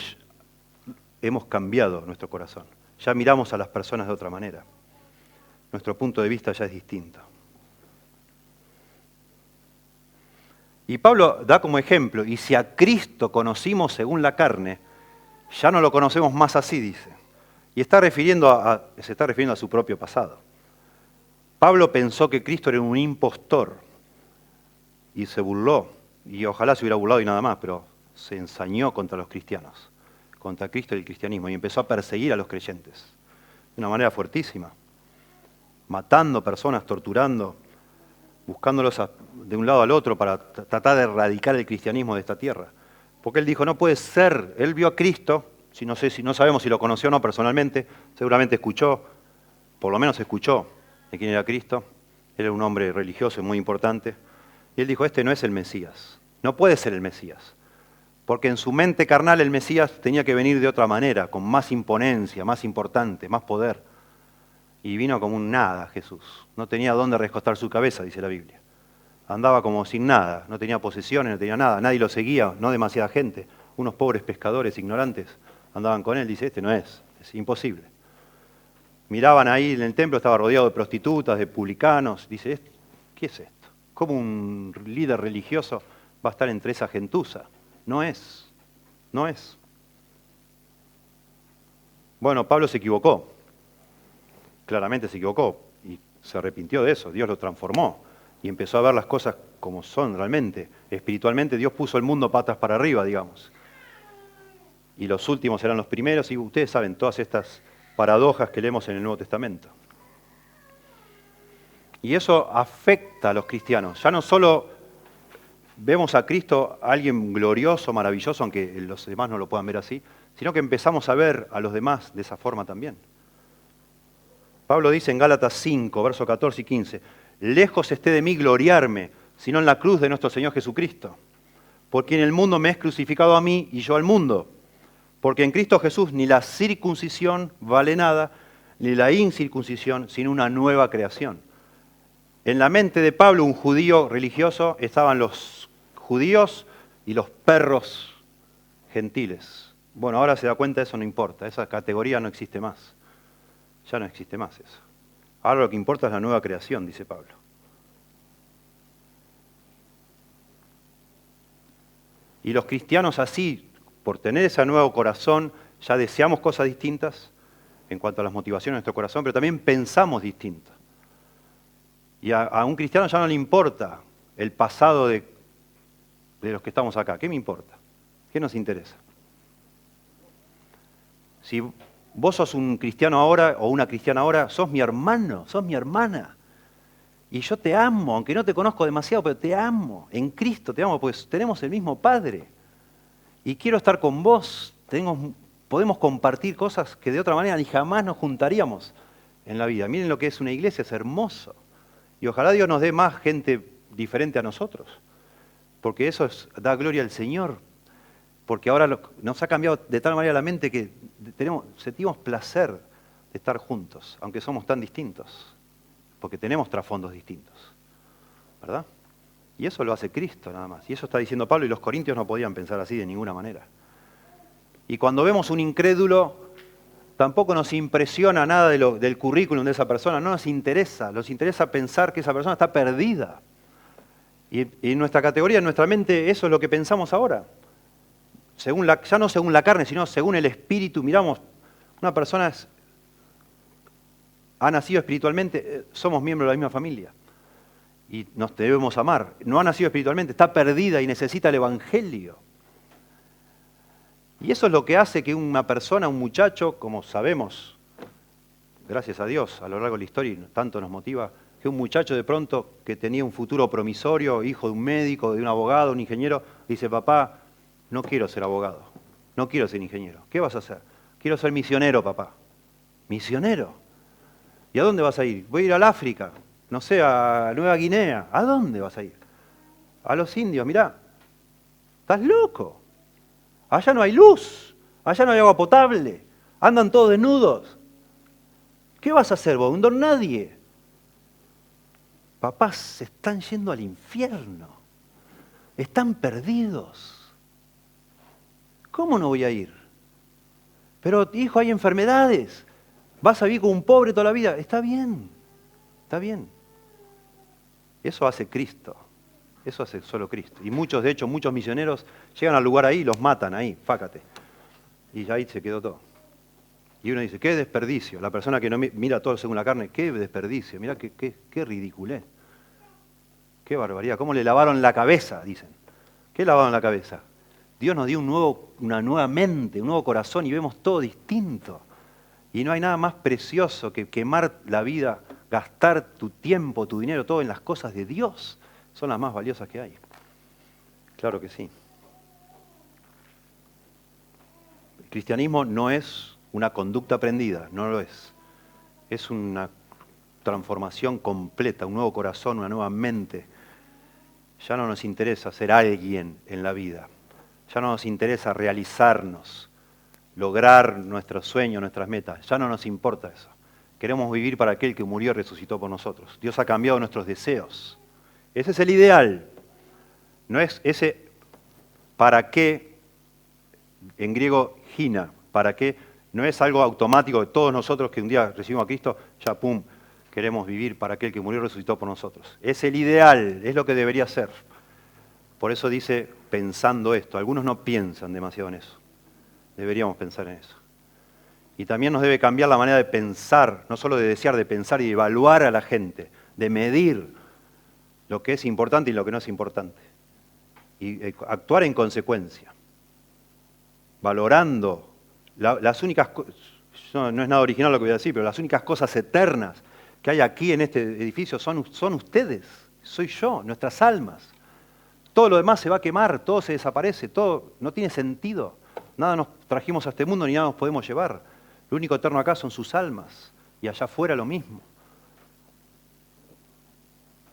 hemos cambiado nuestro corazón. Ya miramos a las personas de otra manera. Nuestro punto de vista ya es distinto. Y Pablo da como ejemplo, y si a Cristo conocimos según la carne, ya no lo conocemos más así, dice. Y se está refiriendo a su propio pasado. Pablo pensó que Cristo era un impostor y se burló, y ojalá se hubiera burlado y nada más, pero se ensañó contra los cristianos, contra Cristo y el cristianismo, y empezó a perseguir a los creyentes de una manera fuertísima, matando personas, torturando, buscándolos de un lado al otro para tratar de erradicar el cristianismo de esta tierra. Porque él dijo, no puede ser, él vio a Cristo, no sabemos si lo conoció o no personalmente, seguramente escuchó, por lo menos escuchó de quién era Cristo. Él era un hombre religioso y muy importante. Y él dijo, este no es el Mesías, no puede ser el Mesías. Porque en su mente carnal el Mesías tenía que venir de otra manera, con más imponencia, más importante, más poder. Y vino como un nada Jesús. No tenía dónde recostar su cabeza, dice la Biblia. Andaba como sin nada, no tenía posesiones, no tenía nada. Nadie lo seguía, no demasiada gente. Unos pobres pescadores ignorantes andaban con él. Dice, este no es imposible. Miraban ahí en el templo, estaba rodeado de prostitutas, de publicanos. Dice, ¿qué es esto? ¿Cómo un líder religioso va a estar entre esa gentuza? No es. Bueno, Pablo se equivocó. Claramente se equivocó y se arrepintió de eso. Dios lo transformó y empezó a ver las cosas como son realmente. Espiritualmente Dios puso el mundo patas para arriba, digamos. Y los últimos serán los primeros, y ustedes saben todas estas paradojas que leemos en el Nuevo Testamento. Y eso afecta a los cristianos. Ya no solo vemos a Cristo, a alguien glorioso, maravilloso, aunque los demás no lo puedan ver así, sino que empezamos a ver a los demás de esa forma también. Pablo dice en Gálatas 5, versos 14 y 15, lejos esté de mí gloriarme, sino en la cruz de nuestro Señor Jesucristo. Porque en el mundo me es crucificado a mí y yo al mundo. Porque en Cristo Jesús ni la circuncisión vale nada, ni la incircuncisión, sino una nueva creación. En la mente de Pablo, un judío religioso, estaban los judíos y los perros gentiles. Bueno, ahora se da cuenta, eso no importa, esa categoría no existe más. Ya no existe más eso. Ahora lo que importa es la nueva creación, dice Pablo. Y los cristianos así, por tener ese nuevo corazón, ya deseamos cosas distintas en cuanto a las motivaciones de nuestro corazón, pero también pensamos distinto. Y a un cristiano ya no le importa el pasado de los que estamos acá. ¿Qué me importa? ¿Qué nos interesa? Si vos sos un cristiano ahora o una cristiana ahora, sos mi hermano, sos mi hermana. Y yo te amo, aunque no te conozco demasiado, pero te amo. En Cristo te amo, pues tenemos el mismo Padre. Y quiero estar con vos. Podemos compartir cosas que de otra manera ni jamás nos juntaríamos en la vida. Miren lo que es una iglesia, es hermoso. Y ojalá Dios nos dé más gente diferente a nosotros. Porque eso da gloria al Señor. Porque ahora nos ha cambiado de tal manera la mente que sentimos placer de estar juntos, aunque somos tan distintos. Porque tenemos trasfondos distintos. ¿Verdad? Y eso lo hace Cristo nada más. Y eso está diciendo Pablo, y los corintios no podían pensar así de ninguna manera. Y cuando vemos un incrédulo, tampoco nos impresiona nada del currículum de esa persona, no nos interesa pensar que esa persona está perdida. Y en nuestra categoría, en nuestra mente, eso es lo que pensamos ahora. Ya no según la carne, sino según el espíritu. Miramos, una persona ha nacido espiritualmente, somos miembros de la misma familia. Y nos debemos amar. No ha nacido espiritualmente, está perdida y necesita el Evangelio. Y eso es lo que hace que una persona, un muchacho, como sabemos, gracias a Dios, a lo largo de la historia, y tanto nos motiva, que un muchacho de pronto que tenía un futuro promisorio, hijo de un médico, de un abogado, un ingeniero, dice, papá, no quiero ser abogado, no quiero ser ingeniero. ¿Qué vas a hacer? Quiero ser misionero, papá. ¿Misionero? ¿Y a dónde vas a ir? Voy a ir al África, no sé, a Nueva Guinea. ¿A dónde vas a ir? A los indios, mirá. ¿Estás loco? Allá no hay luz, allá no hay agua potable, andan todos desnudos. ¿Qué vas a hacer vos? Un don nadie. Papás se están yendo al infierno, están perdidos. ¿Cómo no voy a ir? Pero hijo, hay enfermedades, vas a vivir como un pobre toda la vida. Está bien, está bien. Eso hace Cristo. Eso hace solo Cristo. Y muchos misioneros llegan al lugar ahí y los matan ahí, fácate. Y ahí se quedó todo. Y uno dice, qué desperdicio. La persona que no mira todo según la carne, qué desperdicio. Mirá qué ridiculez. Qué barbaridad. ¿Cómo le lavaron la cabeza? Dicen. ¿Qué lavaron la cabeza? Dios nos dio una nueva mente, un nuevo corazón y vemos todo distinto. Y no hay nada más precioso que quemar la vida gastar tu tiempo, tu dinero, todo en las cosas de Dios, son las más valiosas que hay. Claro que sí. El cristianismo no es una conducta aprendida, no lo es. Es una transformación completa, un nuevo corazón, una nueva mente. Ya no nos interesa ser alguien en la vida. Ya no nos interesa realizarnos, lograr nuestros sueños, nuestras metas. Ya no nos importa eso. Queremos vivir para aquel que murió y resucitó por nosotros. Dios ha cambiado nuestros deseos. Ese es el ideal. No es ese para qué, en griego gina, para qué, no es algo automático de todos nosotros que un día recibimos a Cristo, ya pum, queremos vivir para aquel que murió y resucitó por nosotros. Es el ideal, es lo que debería ser. Por eso dice pensando esto. Algunos no piensan demasiado en eso. Deberíamos pensar en eso. Y también nos debe cambiar la manera de pensar, no solo de desear, de pensar y de evaluar a la gente, de medir lo que es importante y lo que no es importante. Y actuar en consecuencia. Valorando las únicas cosas, no es nada original lo que voy a decir, pero las únicas cosas eternas que hay aquí en este edificio son ustedes, soy yo, nuestras almas. Todo lo demás se va a quemar, todo se desaparece, todo no tiene sentido. Nada nos trajimos a este mundo ni nada nos podemos llevar. Lo único eterno acá son sus almas y allá afuera lo mismo.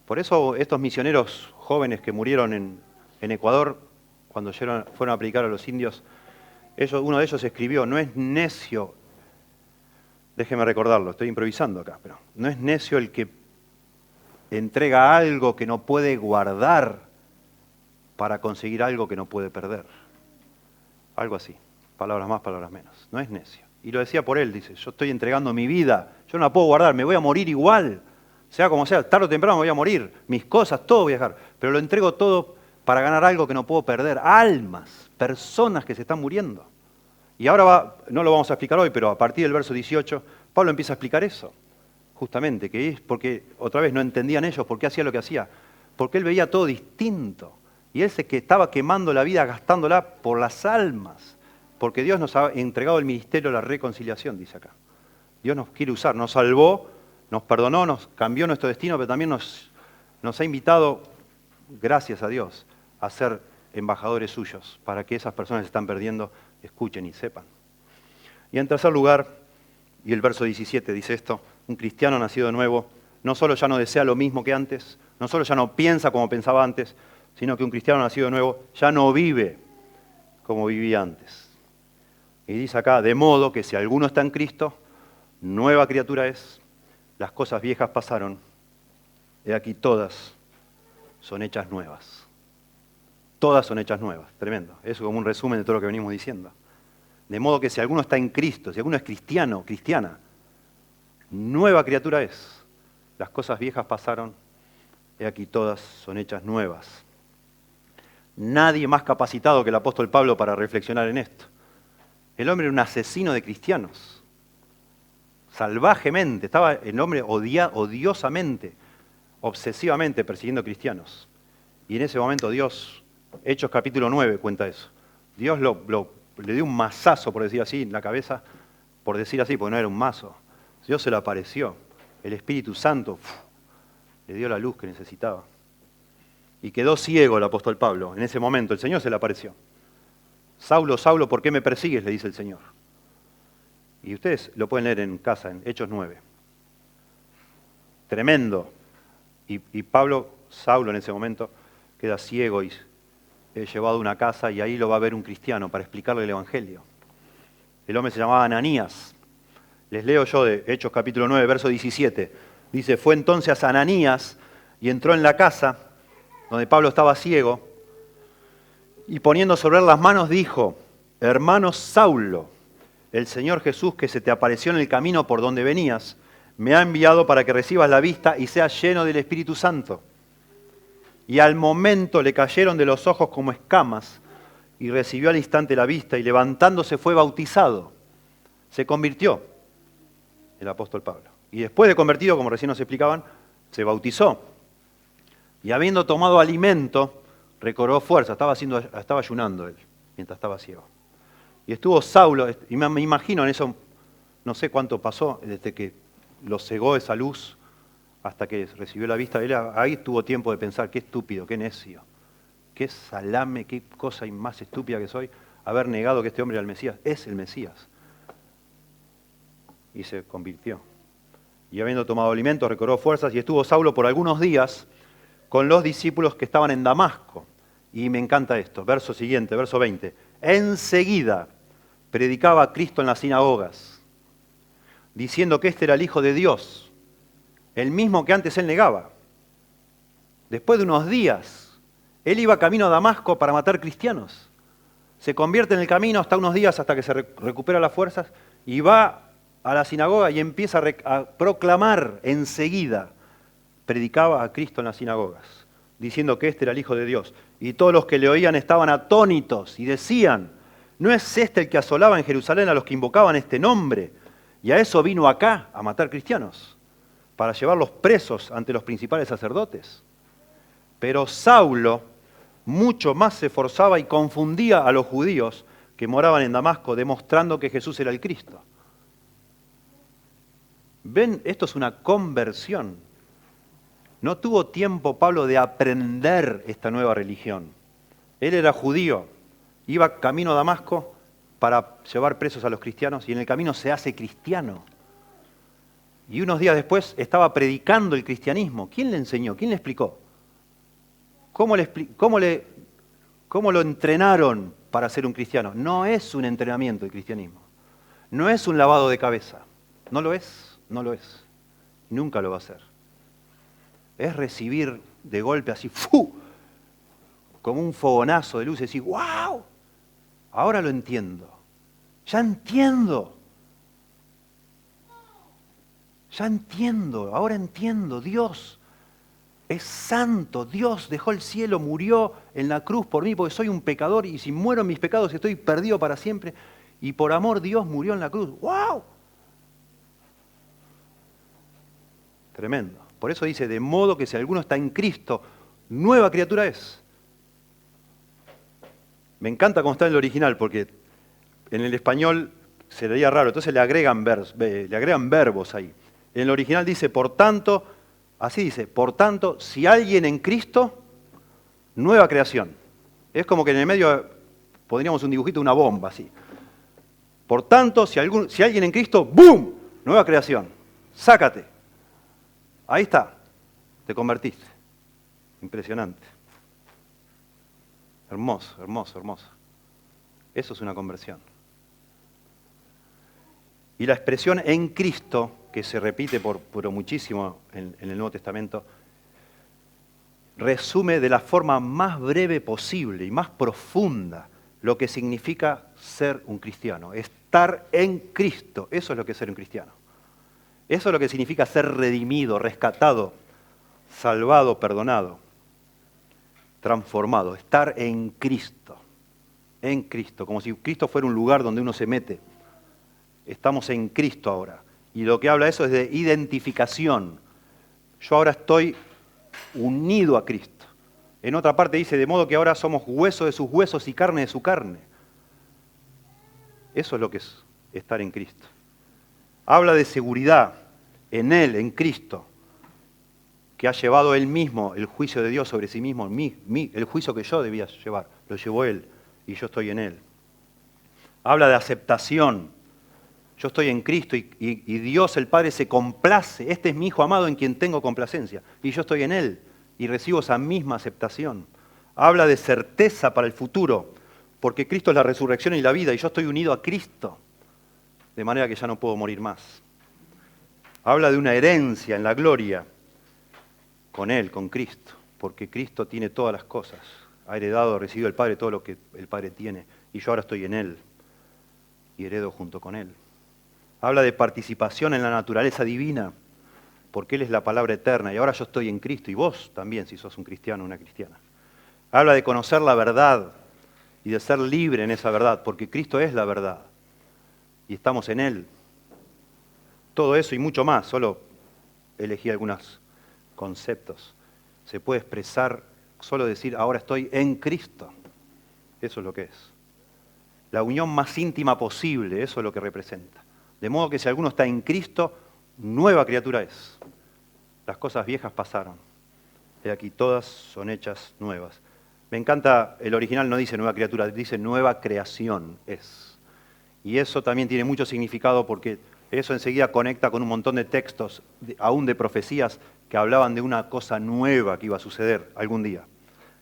Por eso estos misioneros jóvenes que murieron en Ecuador, cuando fueron a predicar a los indios, uno de ellos escribió, no es necio, déjeme recordarlo, estoy improvisando acá, pero no es necio el que entrega algo que no puede guardar para conseguir algo que no puede perder. Algo así, palabras más, palabras menos. No es necio. Y lo decía por él, dice, yo estoy entregando mi vida, yo no la puedo guardar, me voy a morir igual, sea como sea, tarde o temprano me voy a morir, mis cosas, todo voy a dejar, pero lo entrego todo para ganar algo que no puedo perder, almas, personas que se están muriendo. Y ahora no lo vamos a explicar hoy, pero a partir del verso 18, Pablo empieza a explicar eso, justamente, que es porque otra vez no entendían ellos por qué hacía lo que hacía, porque él veía todo distinto, y él se que estaba quemando la vida, gastándola por las almas, porque Dios nos ha entregado el ministerio de la reconciliación, dice acá. Dios nos quiere usar, nos salvó, nos perdonó, nos cambió nuestro destino, pero también nos ha invitado, gracias a Dios, a ser embajadores suyos, para que esas personas que se están perdiendo escuchen y sepan. Y en tercer lugar, y el verso 17 dice esto, un cristiano nacido de nuevo, no solo ya no desea lo mismo que antes, no solo ya no piensa como pensaba antes, sino que un cristiano nacido de nuevo ya no vive como vivía antes. Y dice acá, de modo que si alguno está en Cristo, nueva criatura es, las cosas viejas pasaron, he aquí todas son hechas nuevas. Todas son hechas nuevas, tremendo. Eso como un resumen de todo lo que venimos diciendo. De modo que si alguno está en Cristo, si alguno es cristiano, cristiana, nueva criatura es. Las cosas viejas pasaron, he aquí todas son hechas nuevas. Nadie más capacitado que el apóstol Pablo para reflexionar en esto. El hombre era un asesino de cristianos. Salvajemente, estaba el hombre odiosamente, obsesivamente persiguiendo cristianos. Y en ese momento Dios, Hechos capítulo 9 cuenta eso. Dios le dio un mazazo, por decir así, en la cabeza, por decir así, porque no era un mazo. Dios se le apareció. El Espíritu Santo le dio la luz que necesitaba. Y quedó ciego el apóstol Pablo. En ese momento el Señor se le apareció. Saulo, Saulo, ¿por qué me persigues?, le dice el Señor. Y ustedes lo pueden leer en casa, en Hechos 9. Tremendo. Y Pablo, Saulo en ese momento, queda ciego y es llevado a una casa y ahí lo va a ver un cristiano para explicarle el Evangelio. El hombre se llamaba Ananías. Les leo yo de Hechos capítulo 9, verso 17. Dice, fue entonces Ananías y entró en la casa donde Pablo estaba ciego y poniendo sobre él las manos dijo, hermano Saulo, el Señor Jesús que se te apareció en el camino por donde venías, me ha enviado para que recibas la vista y seas lleno del Espíritu Santo. Y al momento le cayeron de los ojos como escamas y recibió al instante la vista y levantándose fue bautizado. Se convirtió el apóstol Pablo. Y después de convertido, como recién nos explicaban, se bautizó. Y habiendo tomado alimento, recobró fuerza. Estaba ayunando él mientras estaba ciego. Y estuvo Saulo, y me imagino en eso, no sé cuánto pasó, desde que lo cegó esa luz, hasta que recibió la vista. Él ahí tuvo tiempo de pensar, qué estúpido, qué necio, qué salame, qué cosa más estúpida que soy, haber negado que este hombre era el Mesías. Es el Mesías. Y se convirtió. Y habiendo tomado alimento, recobró fuerzas y estuvo Saulo por algunos días con los discípulos que estaban en Damasco. Y me encanta esto, verso siguiente, verso 20. Enseguida predicaba a Cristo en las sinagogas, diciendo que este era el Hijo de Dios, el mismo que antes él negaba. Después de unos días, él iba camino a Damasco para matar cristianos. Se convierte en el camino hasta unos días, hasta que se recupera las fuerzas, y va a la sinagoga y empieza a proclamar enseguida. Predicaba a Cristo en las sinagogas, diciendo que este era el Hijo de Dios. Y todos los que le oían estaban atónitos y decían, ¿no es este el que asolaba en Jerusalén a los que invocaban este nombre? Y a eso vino acá, a matar cristianos, para llevarlos presos ante los principales sacerdotes. Pero Saulo mucho más se esforzaba y confundía a los judíos que moraban en Damasco, demostrando que Jesús era el Cristo. ¿Ven? Esto es una conversión. No tuvo tiempo Pablo de aprender esta nueva religión. Él era judío, iba camino a Damasco para llevar presos a los cristianos y en el camino se hace cristiano. Y unos días después estaba predicando el cristianismo. ¿Quién le enseñó? ¿Quién le explicó? ¿Cómo lo entrenaron para ser un cristiano? No es un entrenamiento el cristianismo. No es un lavado de cabeza. No lo es, no lo es. Nunca lo va a ser. Es recibir de golpe así, ¡fu!, como un fogonazo de luz y decir, ¡wow! Ahora lo entiendo. Ya entiendo. Ya entiendo, ahora entiendo. Dios es santo. Dios dejó el cielo, murió en la cruz por mí porque soy un pecador y si muero en mis pecados estoy perdido para siempre. Y por amor Dios murió en la cruz. ¡Wow! Tremendo. Por eso dice, de modo que si alguno está en Cristo, nueva criatura es. Me encanta cómo está en el original, porque en el español se leía raro, entonces le agregan verbos ahí. En el original dice, por tanto, así dice, por tanto, si alguien en Cristo, nueva creación. Es como que en el medio pondríamos un dibujito, una bomba así. Por tanto, si alguien en Cristo, ¡boom!, nueva creación. Sácate. Ahí está, te convertiste. Impresionante. Hermoso, hermoso, hermoso. Eso es una conversión. Y la expresión en Cristo, que se repite por muchísimo en el Nuevo Testamento, resume de la forma más breve posible y más profunda lo que significa ser un cristiano. Estar en Cristo, eso es lo que es ser un cristiano. Eso es lo que significa ser redimido, rescatado, salvado, perdonado, transformado. Estar en Cristo, como si Cristo fuera un lugar donde uno se mete. Estamos en Cristo ahora. Y lo que habla eso es de identificación. Yo ahora estoy unido a Cristo. En otra parte dice, de modo que ahora somos hueso de sus huesos y carne de su carne. Eso es lo que es estar en Cristo. Habla de seguridad en Él, en Cristo, que ha llevado Él mismo el juicio de Dios sobre sí mismo, el juicio que yo debía llevar, lo llevó Él y yo estoy en Él. Habla de aceptación. Yo estoy en Cristo y Dios el Padre se complace. Este es mi Hijo amado en quien tengo complacencia. Y yo estoy en Él y recibo esa misma aceptación. Habla de certeza para el futuro, porque Cristo es la resurrección y la vida y yo estoy unido a Cristo. De manera que ya no puedo morir más. Habla de una herencia en la gloria con Él, con Cristo, porque Cristo tiene todas las cosas. Ha heredado, recibido el Padre todo lo que el Padre tiene, y yo ahora estoy en Él y heredo junto con Él. Habla de participación en la naturaleza divina, porque Él es la palabra eterna, y ahora yo estoy en Cristo, y vos también, si sos un cristiano o una cristiana. Habla de conocer la verdad y de ser libre en esa verdad, porque Cristo es la verdad. Y estamos en Él. Todo eso y mucho más, solo elegí algunos conceptos. Se puede expresar, solo decir, ahora estoy en Cristo. Eso es lo que es. La unión más íntima posible, eso es lo que representa. De modo que si alguno está en Cristo, nueva criatura es. Las cosas viejas pasaron. He aquí, todas son hechas nuevas. Me encanta, el original no dice nueva criatura, dice nueva creación es. Y eso también tiene mucho significado porque eso enseguida conecta con un montón de textos, aún de profecías, que hablaban de una cosa nueva que iba a suceder algún día.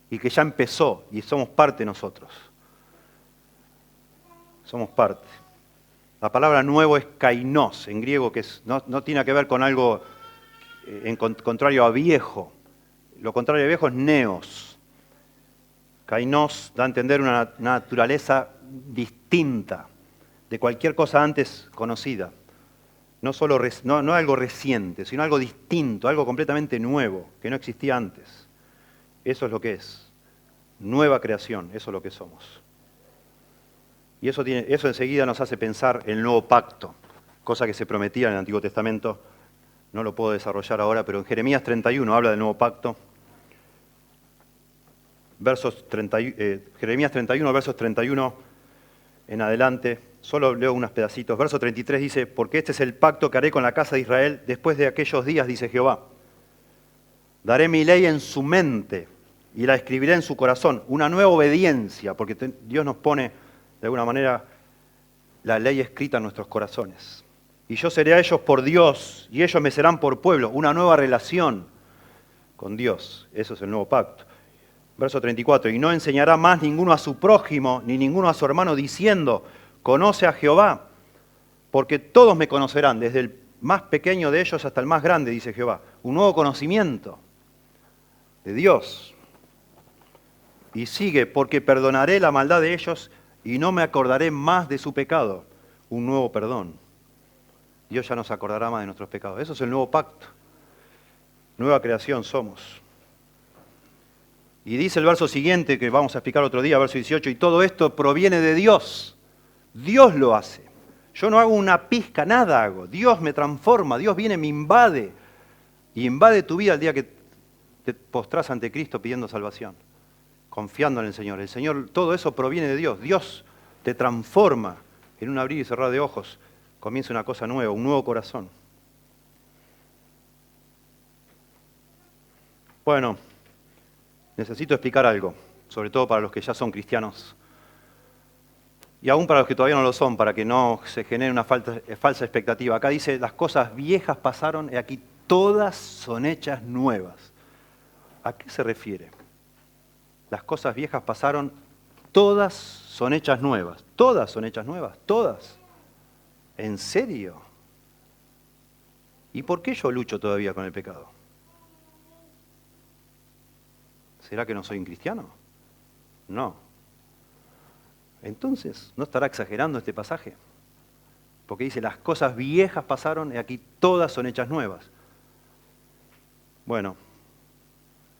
Y que ya empezó y somos parte nosotros. Somos parte. La palabra nuevo es kainos, en griego, que no tiene que ver con algo contrario a viejo. Lo contrario a viejo es neos. Kainos da a entender una naturaleza distinta de cualquier cosa antes conocida. No algo reciente, sino algo distinto, algo completamente nuevo, que no existía antes. Eso es lo que es. Nueva creación, eso es lo que somos. Y eso enseguida nos hace pensar en el nuevo pacto, cosa que se prometía en el Antiguo Testamento. No lo puedo desarrollar ahora, pero en Jeremías 31 habla del nuevo pacto. Jeremías 31, versos 31 en adelante, solo leo unos pedacitos. Verso 33 dice, porque este es el pacto que haré con la casa de Israel después de aquellos días, dice Jehová. Daré mi ley en su mente y la escribiré en su corazón. Una nueva obediencia, porque Dios nos pone de alguna manera la ley escrita en nuestros corazones. Y yo seré a ellos por Dios y ellos me serán por pueblo. Una nueva relación con Dios. Eso es el nuevo pacto. Verso 34, y no enseñará más ninguno a su prójimo, ni ninguno a su hermano, diciendo, conoce a Jehová, porque todos me conocerán, desde el más pequeño de ellos hasta el más grande, dice Jehová. Un nuevo conocimiento de Dios. Y sigue, porque perdonaré la maldad de ellos y no me acordaré más de su pecado. Un nuevo perdón. Dios ya no se acordará más de nuestros pecados. Eso es el nuevo pacto. Nueva creación somos. Y dice el verso siguiente, que vamos a explicar otro día, verso 18, y todo esto proviene de Dios. Dios lo hace. Yo no hago una pizca, nada hago. Dios me transforma, Dios viene, me invade. Y invade tu vida el día que te postrás ante Cristo pidiendo salvación. Confiando en el Señor. El Señor, todo eso proviene de Dios. Dios te transforma en un abrir y cerrar de ojos. Comienza una cosa nueva, un nuevo corazón. Bueno, necesito explicar algo, sobre todo para los que ya son cristianos. Y aún para los que todavía no lo son, para que no se genere una falsa expectativa. Acá dice, las cosas viejas pasaron y aquí todas son hechas nuevas. ¿A qué se refiere? Las cosas viejas pasaron, todas son hechas nuevas. Todas son hechas nuevas, todas. ¿En serio? ¿Y por qué yo lucho todavía con el pecado? ¿Será que no soy un cristiano? No. Entonces, ¿no estará exagerando este pasaje? Porque dice, las cosas viejas pasaron y aquí todas son hechas nuevas. Bueno,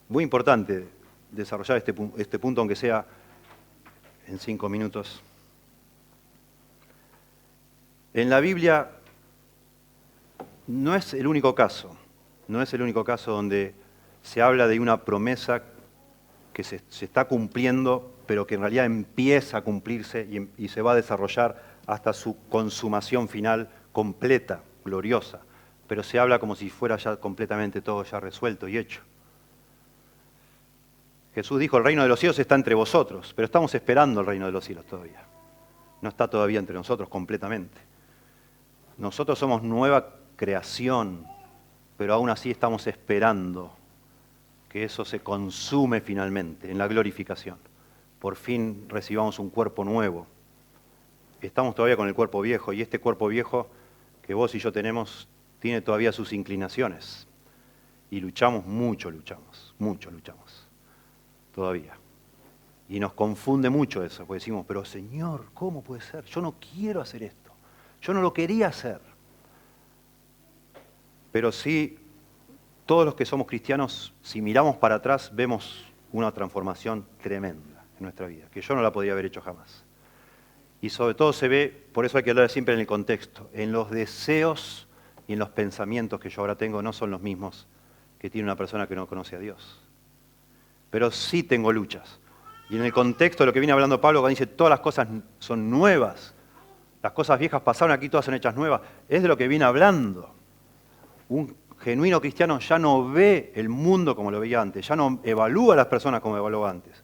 muy importante desarrollar este punto, aunque sea en 5 minutos. En la Biblia no es el único caso donde se habla de una promesa que se está cumpliendo, pero que en realidad empieza a cumplirse y se va a desarrollar hasta su consumación final completa, gloriosa. Pero se habla como si fuera ya completamente todo ya resuelto y hecho. Jesús dijo, el reino de los cielos está entre vosotros, pero estamos esperando el reino de los cielos todavía. No está todavía entre nosotros completamente. Nosotros somos nueva creación, pero aún así estamos esperando que eso se consume finalmente en la glorificación. Por fin recibamos un cuerpo nuevo. Estamos todavía con el cuerpo viejo, y este cuerpo viejo que vos y yo tenemos tiene todavía sus inclinaciones. Y luchamos, mucho luchamos todavía. Y nos confunde mucho eso, porque decimos, pero Señor, ¿cómo puede ser? Yo no quiero hacer esto. Yo no lo quería hacer. Pero sí, todos los que somos cristianos, si miramos para atrás, vemos una transformación tremenda en nuestra vida, que yo no la podría haber hecho jamás. Y sobre todo se ve, por eso hay que hablar siempre en el contexto, en los deseos y en los pensamientos que yo ahora tengo no son los mismos que tiene una persona que no conoce a Dios. Pero sí tengo luchas. Y en el contexto de lo que viene hablando Pablo, cuando dice todas las cosas son nuevas, las cosas viejas pasaron, aquí todas son hechas nuevas, es de lo que viene hablando. genuino cristiano ya no ve el mundo como lo veía antes, ya no evalúa a las personas como evaluaba antes,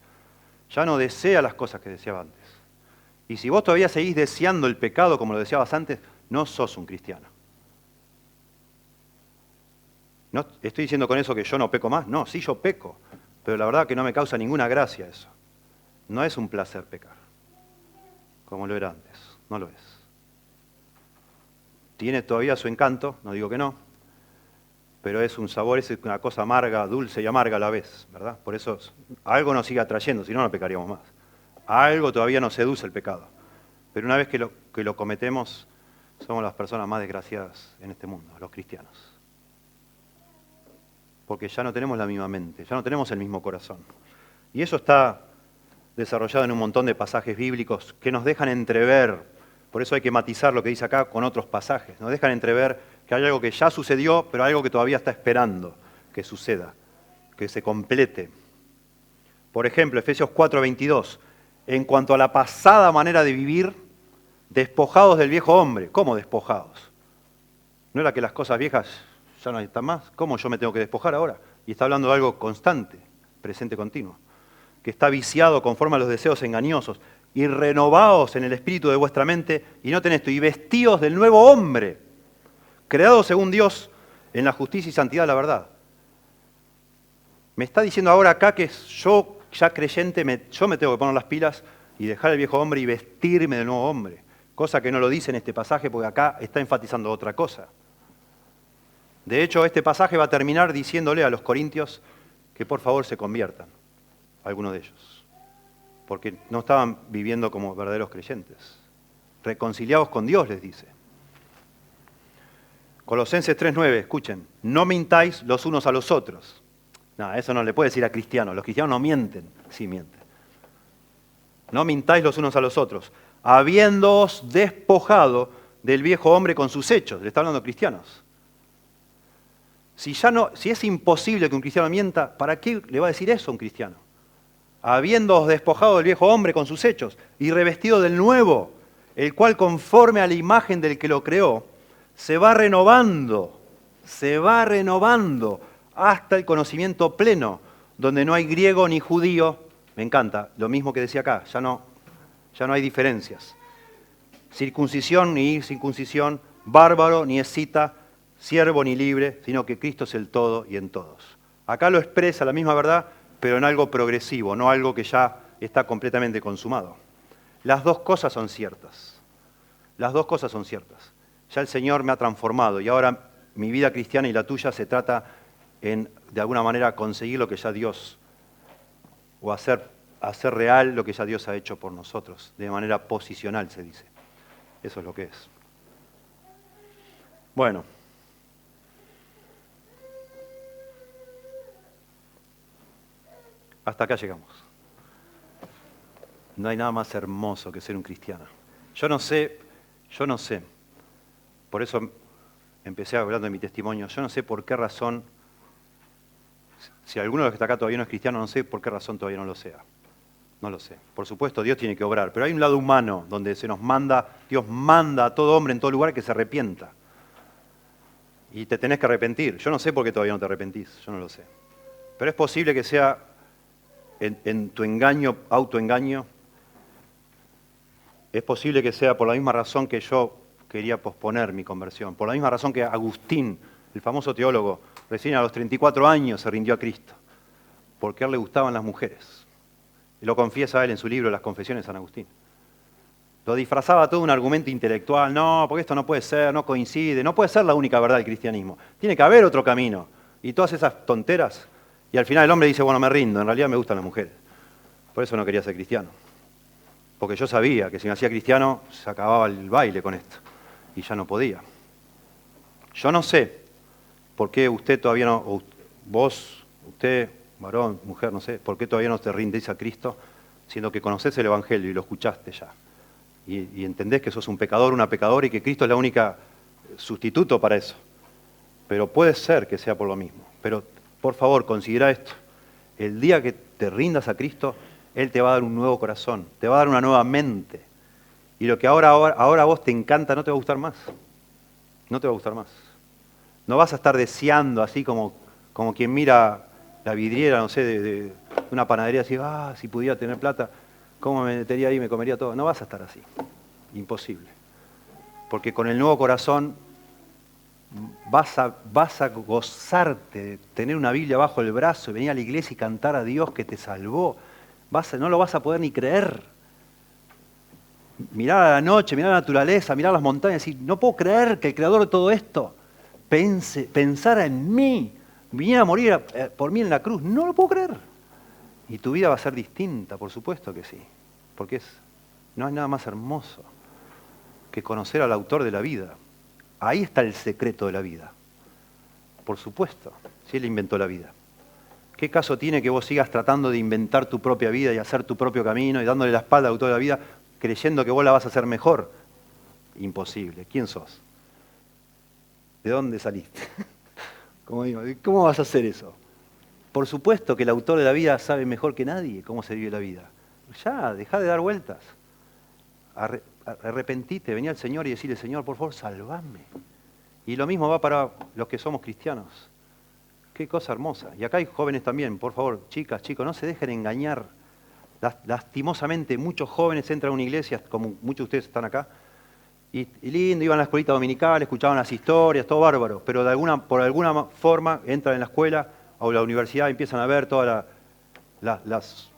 ya no desea las cosas que deseaba antes. Y si vos todavía seguís deseando el pecado como lo deseabas antes, no sos un cristiano. No estoy diciendo con eso que yo no peco más, no, sí yo peco, pero la verdad que no me causa ninguna gracia eso. No es un placer pecar, como lo era antes, no lo es. Tiene todavía su encanto, no digo que no, pero es un sabor, es una cosa amarga, dulce y amarga a la vez, ¿verdad? Por eso algo nos sigue atrayendo, si no, no pecaríamos más. Algo todavía nos seduce el pecado. Pero una vez que lo cometemos, somos las personas más desgraciadas en este mundo, los cristianos. Porque ya no tenemos la misma mente, ya no tenemos el mismo corazón. Y eso está desarrollado en un montón de pasajes bíblicos que nos dejan entrever, por eso hay que matizar lo que dice acá con otros pasajes, nos dejan entrever que hay algo que ya sucedió, pero hay algo que todavía está esperando que suceda, que se complete. Por ejemplo, Efesios 4:22, en cuanto a la pasada manera de vivir, despojados del viejo hombre. ¿Cómo despojados? ¿No era que las cosas viejas ya no están más? ¿Cómo yo me tengo que despojar ahora? Y está hablando de algo constante, presente continuo, que está viciado conforme a los deseos engañosos, y renovaos en el espíritu de vuestra mente, y noten esto, y vestíos del nuevo hombre, creado según Dios en la justicia y santidad de la verdad. Me está diciendo ahora acá que yo, ya creyente, yo me tengo que poner las pilas y dejar el viejo hombre y vestirme del nuevo hombre, cosa que no lo dice en este pasaje porque acá está enfatizando otra cosa. De hecho, este pasaje va a terminar diciéndole a los corintios que por favor se conviertan, algunos de ellos, porque no estaban viviendo como verdaderos creyentes. Reconciliados con Dios, les dice. Colosenses 3:9, escuchen, no mintáis los unos a los otros. No, eso no le puede decir a cristianos, los cristianos no mienten, sí mienten. No mintáis los unos a los otros, habiéndoos despojado del viejo hombre con sus hechos, le está hablando a cristianos. Si es imposible que un cristiano mienta, ¿para qué le va a decir eso a un cristiano? Habiéndoos despojado del viejo hombre con sus hechos y revestido del nuevo, el cual conforme a la imagen del que lo creó, se va renovando hasta el conocimiento pleno, donde no hay griego ni judío. Me encanta, lo mismo que decía acá, ya no hay diferencias. Circuncisión ni incircuncisión, bárbaro ni escita, siervo ni libre, sino que Cristo es el todo y en todos. Acá lo expresa la misma verdad, pero en algo progresivo, no algo que ya está completamente consumado. Las dos cosas son ciertas. Las dos cosas son ciertas. Ya el Señor me ha transformado y ahora mi vida cristiana y la tuya se trata en, de alguna manera, conseguir lo que ya Dios, o hacer real lo que ya Dios ha hecho por nosotros, de manera posicional se dice. Eso es lo que es. Bueno. Hasta acá llegamos. No hay nada más hermoso que ser un cristiano. Yo no sé, por eso empecé hablando de mi testimonio, yo no sé por qué razón, si alguno de los que está acá todavía no es cristiano, no sé por qué razón todavía no lo sea. No lo sé. Por supuesto, Dios tiene que obrar, pero hay un lado humano donde Dios manda a todo hombre en todo lugar que se arrepienta. Y te tenés que arrepentir. Yo no sé por qué todavía no te arrepentís, yo no lo sé. Pero es posible que sea en tu engaño, autoengaño, es posible que sea por la misma razón que yo quería posponer mi conversión, por la misma razón que Agustín, el famoso teólogo, recién a los 34 años se rindió a Cristo, porque a él le gustaban las mujeres. Y lo confiesa él en su libro Las Confesiones de San Agustín. Lo disfrazaba todo un argumento intelectual, no, porque esto no puede ser, no coincide, no puede ser la única verdad del cristianismo, tiene que haber otro camino. Y todas esas tonteras. Y al final el hombre dice, bueno, me rindo, en realidad me gustan las mujeres. Por eso no quería ser cristiano. Porque yo sabía que si me hacía cristiano se acababa el baile con esto. Y ya no podía. Yo no sé por qué usted todavía no, o vos, usted, varón, mujer, no sé, por qué todavía no te rindís a Cristo, siendo que conocés el Evangelio y lo escuchaste ya. Y entendés que sos un pecador, una pecadora y que Cristo es la única sustituto para eso. Pero puede ser que sea por lo mismo. Pero por favor, considera esto. El día que te rindas a Cristo, Él te va a dar un nuevo corazón, te va a dar una nueva mente. Y lo que ahora a vos te encanta no te va a gustar más. No te va a gustar más. No vas a estar deseando así como quien mira la vidriera, no sé, de una panadería, así, si pudiera tener plata, ¿cómo me metería ahí y me comería todo? No vas a estar así. Imposible. Porque con el nuevo corazón vas a gozarte de tener una Biblia bajo el brazo y venir a la iglesia y cantar a Dios que te salvó. No lo vas a poder ni creer. Mirar a la noche, mirar a la naturaleza, mirar las montañas y decir, no puedo creer que el creador de todo esto pensara en mí, viniera a morir por mí en la cruz. No lo puedo creer. Y tu vida va a ser distinta, por supuesto que sí. Porque no hay nada más hermoso que conocer al autor de la vida. Ahí está el secreto de la vida. Por supuesto, si Él inventó la vida. ¿Qué caso tiene que vos sigas tratando de inventar tu propia vida y hacer tu propio camino y dándole la espalda al autor de la vida, creyendo que vos la vas a hacer mejor? Imposible. ¿Quién sos? ¿De dónde saliste? Como digo, ¿cómo vas a hacer eso? Por supuesto que el autor de la vida sabe mejor que nadie cómo se vive la vida. Ya, dejá de dar vueltas. Arrepentite, vení al Señor y decirle, Señor, por favor, salvame. Y lo mismo va para los que somos cristianos. Qué cosa hermosa. Y acá hay jóvenes también, por favor, chicas, chicos, no se dejen engañar. Lastimosamente, muchos jóvenes entran a una iglesia, como muchos de ustedes están acá, y lindo, iban a la escuelita dominical, escuchaban las historias, todo bárbaro, pero por alguna forma entran en la escuela o la universidad y empiezan a ver todas las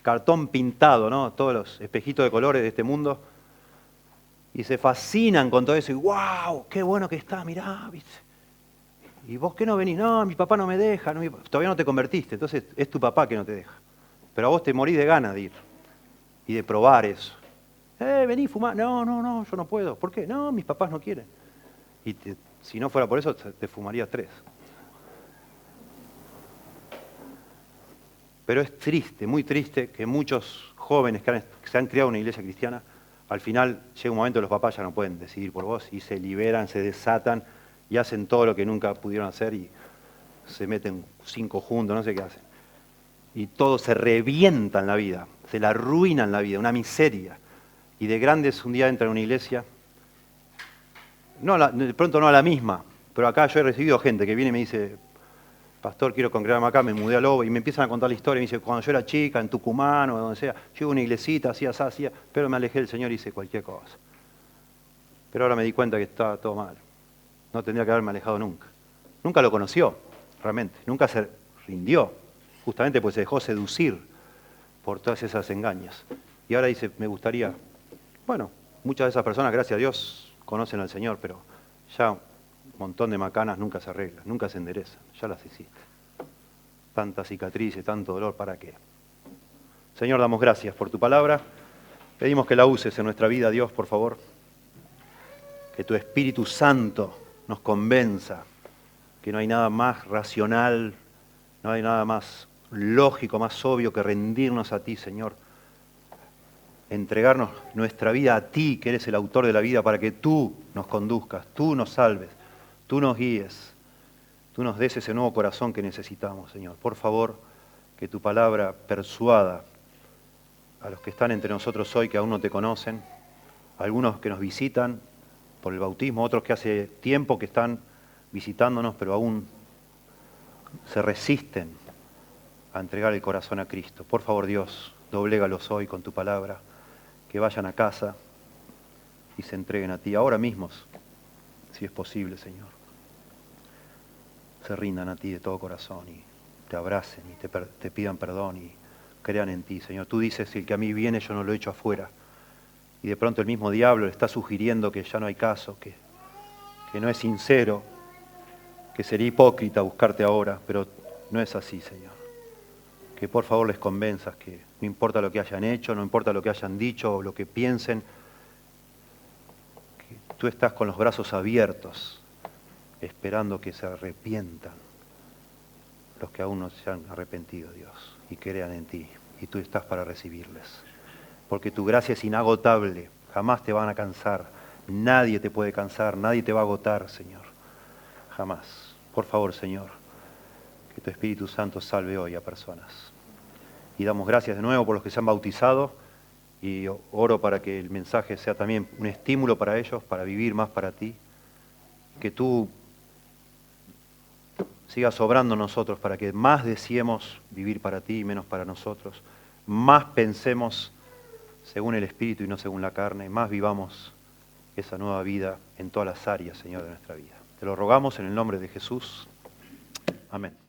cartón pintado, ¿no? Todos los espejitos de colores de este mundo, y se fascinan con todo eso, y ¡wow! ¡Qué bueno que está! Mirá, ¿viste? ¿Y vos qué no venís? No, mi papá no me deja, todavía no te convertiste, entonces es tu papá que no te deja. Pero a vos te morís de ganas de ir y de probar eso. Vení, fumá. No, yo no puedo. ¿Por qué? No, mis papás no quieren. Y si no fuera por eso, te fumaría 3. Pero es triste, muy triste, que muchos jóvenes que se han criado en una iglesia cristiana, al final llega un momento que los papás ya no pueden decidir por vos y se liberan, se desatan y hacen todo lo que nunca pudieron hacer y se meten 5 juntos, no sé qué hacen. Y todo se revienta en la vida, se la arruina en la vida, una miseria. Y de grandes un día entra en una iglesia, de pronto no a la misma, pero acá yo he recibido gente que viene y me dice, pastor, quiero congregarme acá, me mudé a Lobo, y me empiezan a contar la historia, y me dice, cuando yo era chica, en Tucumán o donde sea, yo iba a una iglesita, hacía, pero me alejé del Señor y hice cualquier cosa. Pero ahora me di cuenta que estaba todo mal. No tendría que haberme alejado nunca. Nunca lo conoció, realmente, nunca se rindió, justamente pues se dejó seducir por todas esas engañas. Y ahora dice, me gustaría, bueno, muchas de esas personas, gracias a Dios, conocen al Señor, pero ya un montón de macanas nunca se arreglan, nunca se enderezan, ya las hiciste. Tantas cicatrices, tanto dolor, ¿para qué? Señor, damos gracias por tu palabra. Pedimos que la uses en nuestra vida, Dios, por favor. Que tu Espíritu Santo nos convenza que no hay nada más racional, no hay nada más lógico, más obvio que rendirnos a ti, Señor. Entregarnos nuestra vida a ti, que eres el autor de la vida, para que tú nos conduzcas, tú nos salves, tú nos guíes, tú nos des ese nuevo corazón que necesitamos, Señor. Por favor, que tu palabra persuada a los que están entre nosotros hoy, que aún no te conocen, algunos que nos visitan por el bautismo, otros que hace tiempo que están visitándonos, pero aún se resisten a entregar el corazón a Cristo. Por favor, Dios, doblégalos hoy con tu palabra, que vayan a casa y se entreguen a ti ahora mismo, si es posible, Señor. Se rindan a ti de todo corazón y te abracen y te pidan perdón y crean en ti, Señor. Tú dices, si el que a mí viene, yo no lo echo afuera. Y de pronto el mismo diablo le está sugiriendo que ya no hay caso, que no es sincero, que sería hipócrita buscarte ahora, pero no es así, Señor. Que por favor les convenzas que no importa lo que hayan hecho, no importa lo que hayan dicho o lo que piensen, que tú estás con los brazos abiertos, esperando que se arrepientan los que aún no se han arrepentido, Dios, y crean en ti, y tú estás para recibirles. Porque tu gracia es inagotable, jamás te van a cansar, nadie te puede cansar, nadie te va a agotar, Señor, jamás. Por favor, Señor, que tu Espíritu Santo salve hoy a personas. Y damos gracias de nuevo por los que se han bautizado y oro para que el mensaje sea también un estímulo para ellos, para vivir más para ti. Que tú sigas obrando en nosotros para que más deseemos vivir para ti y menos para nosotros, más pensemos según el Espíritu y no según la carne, más vivamos esa nueva vida en todas las áreas, Señor, de nuestra vida. Te lo rogamos en el nombre de Jesús. Amén.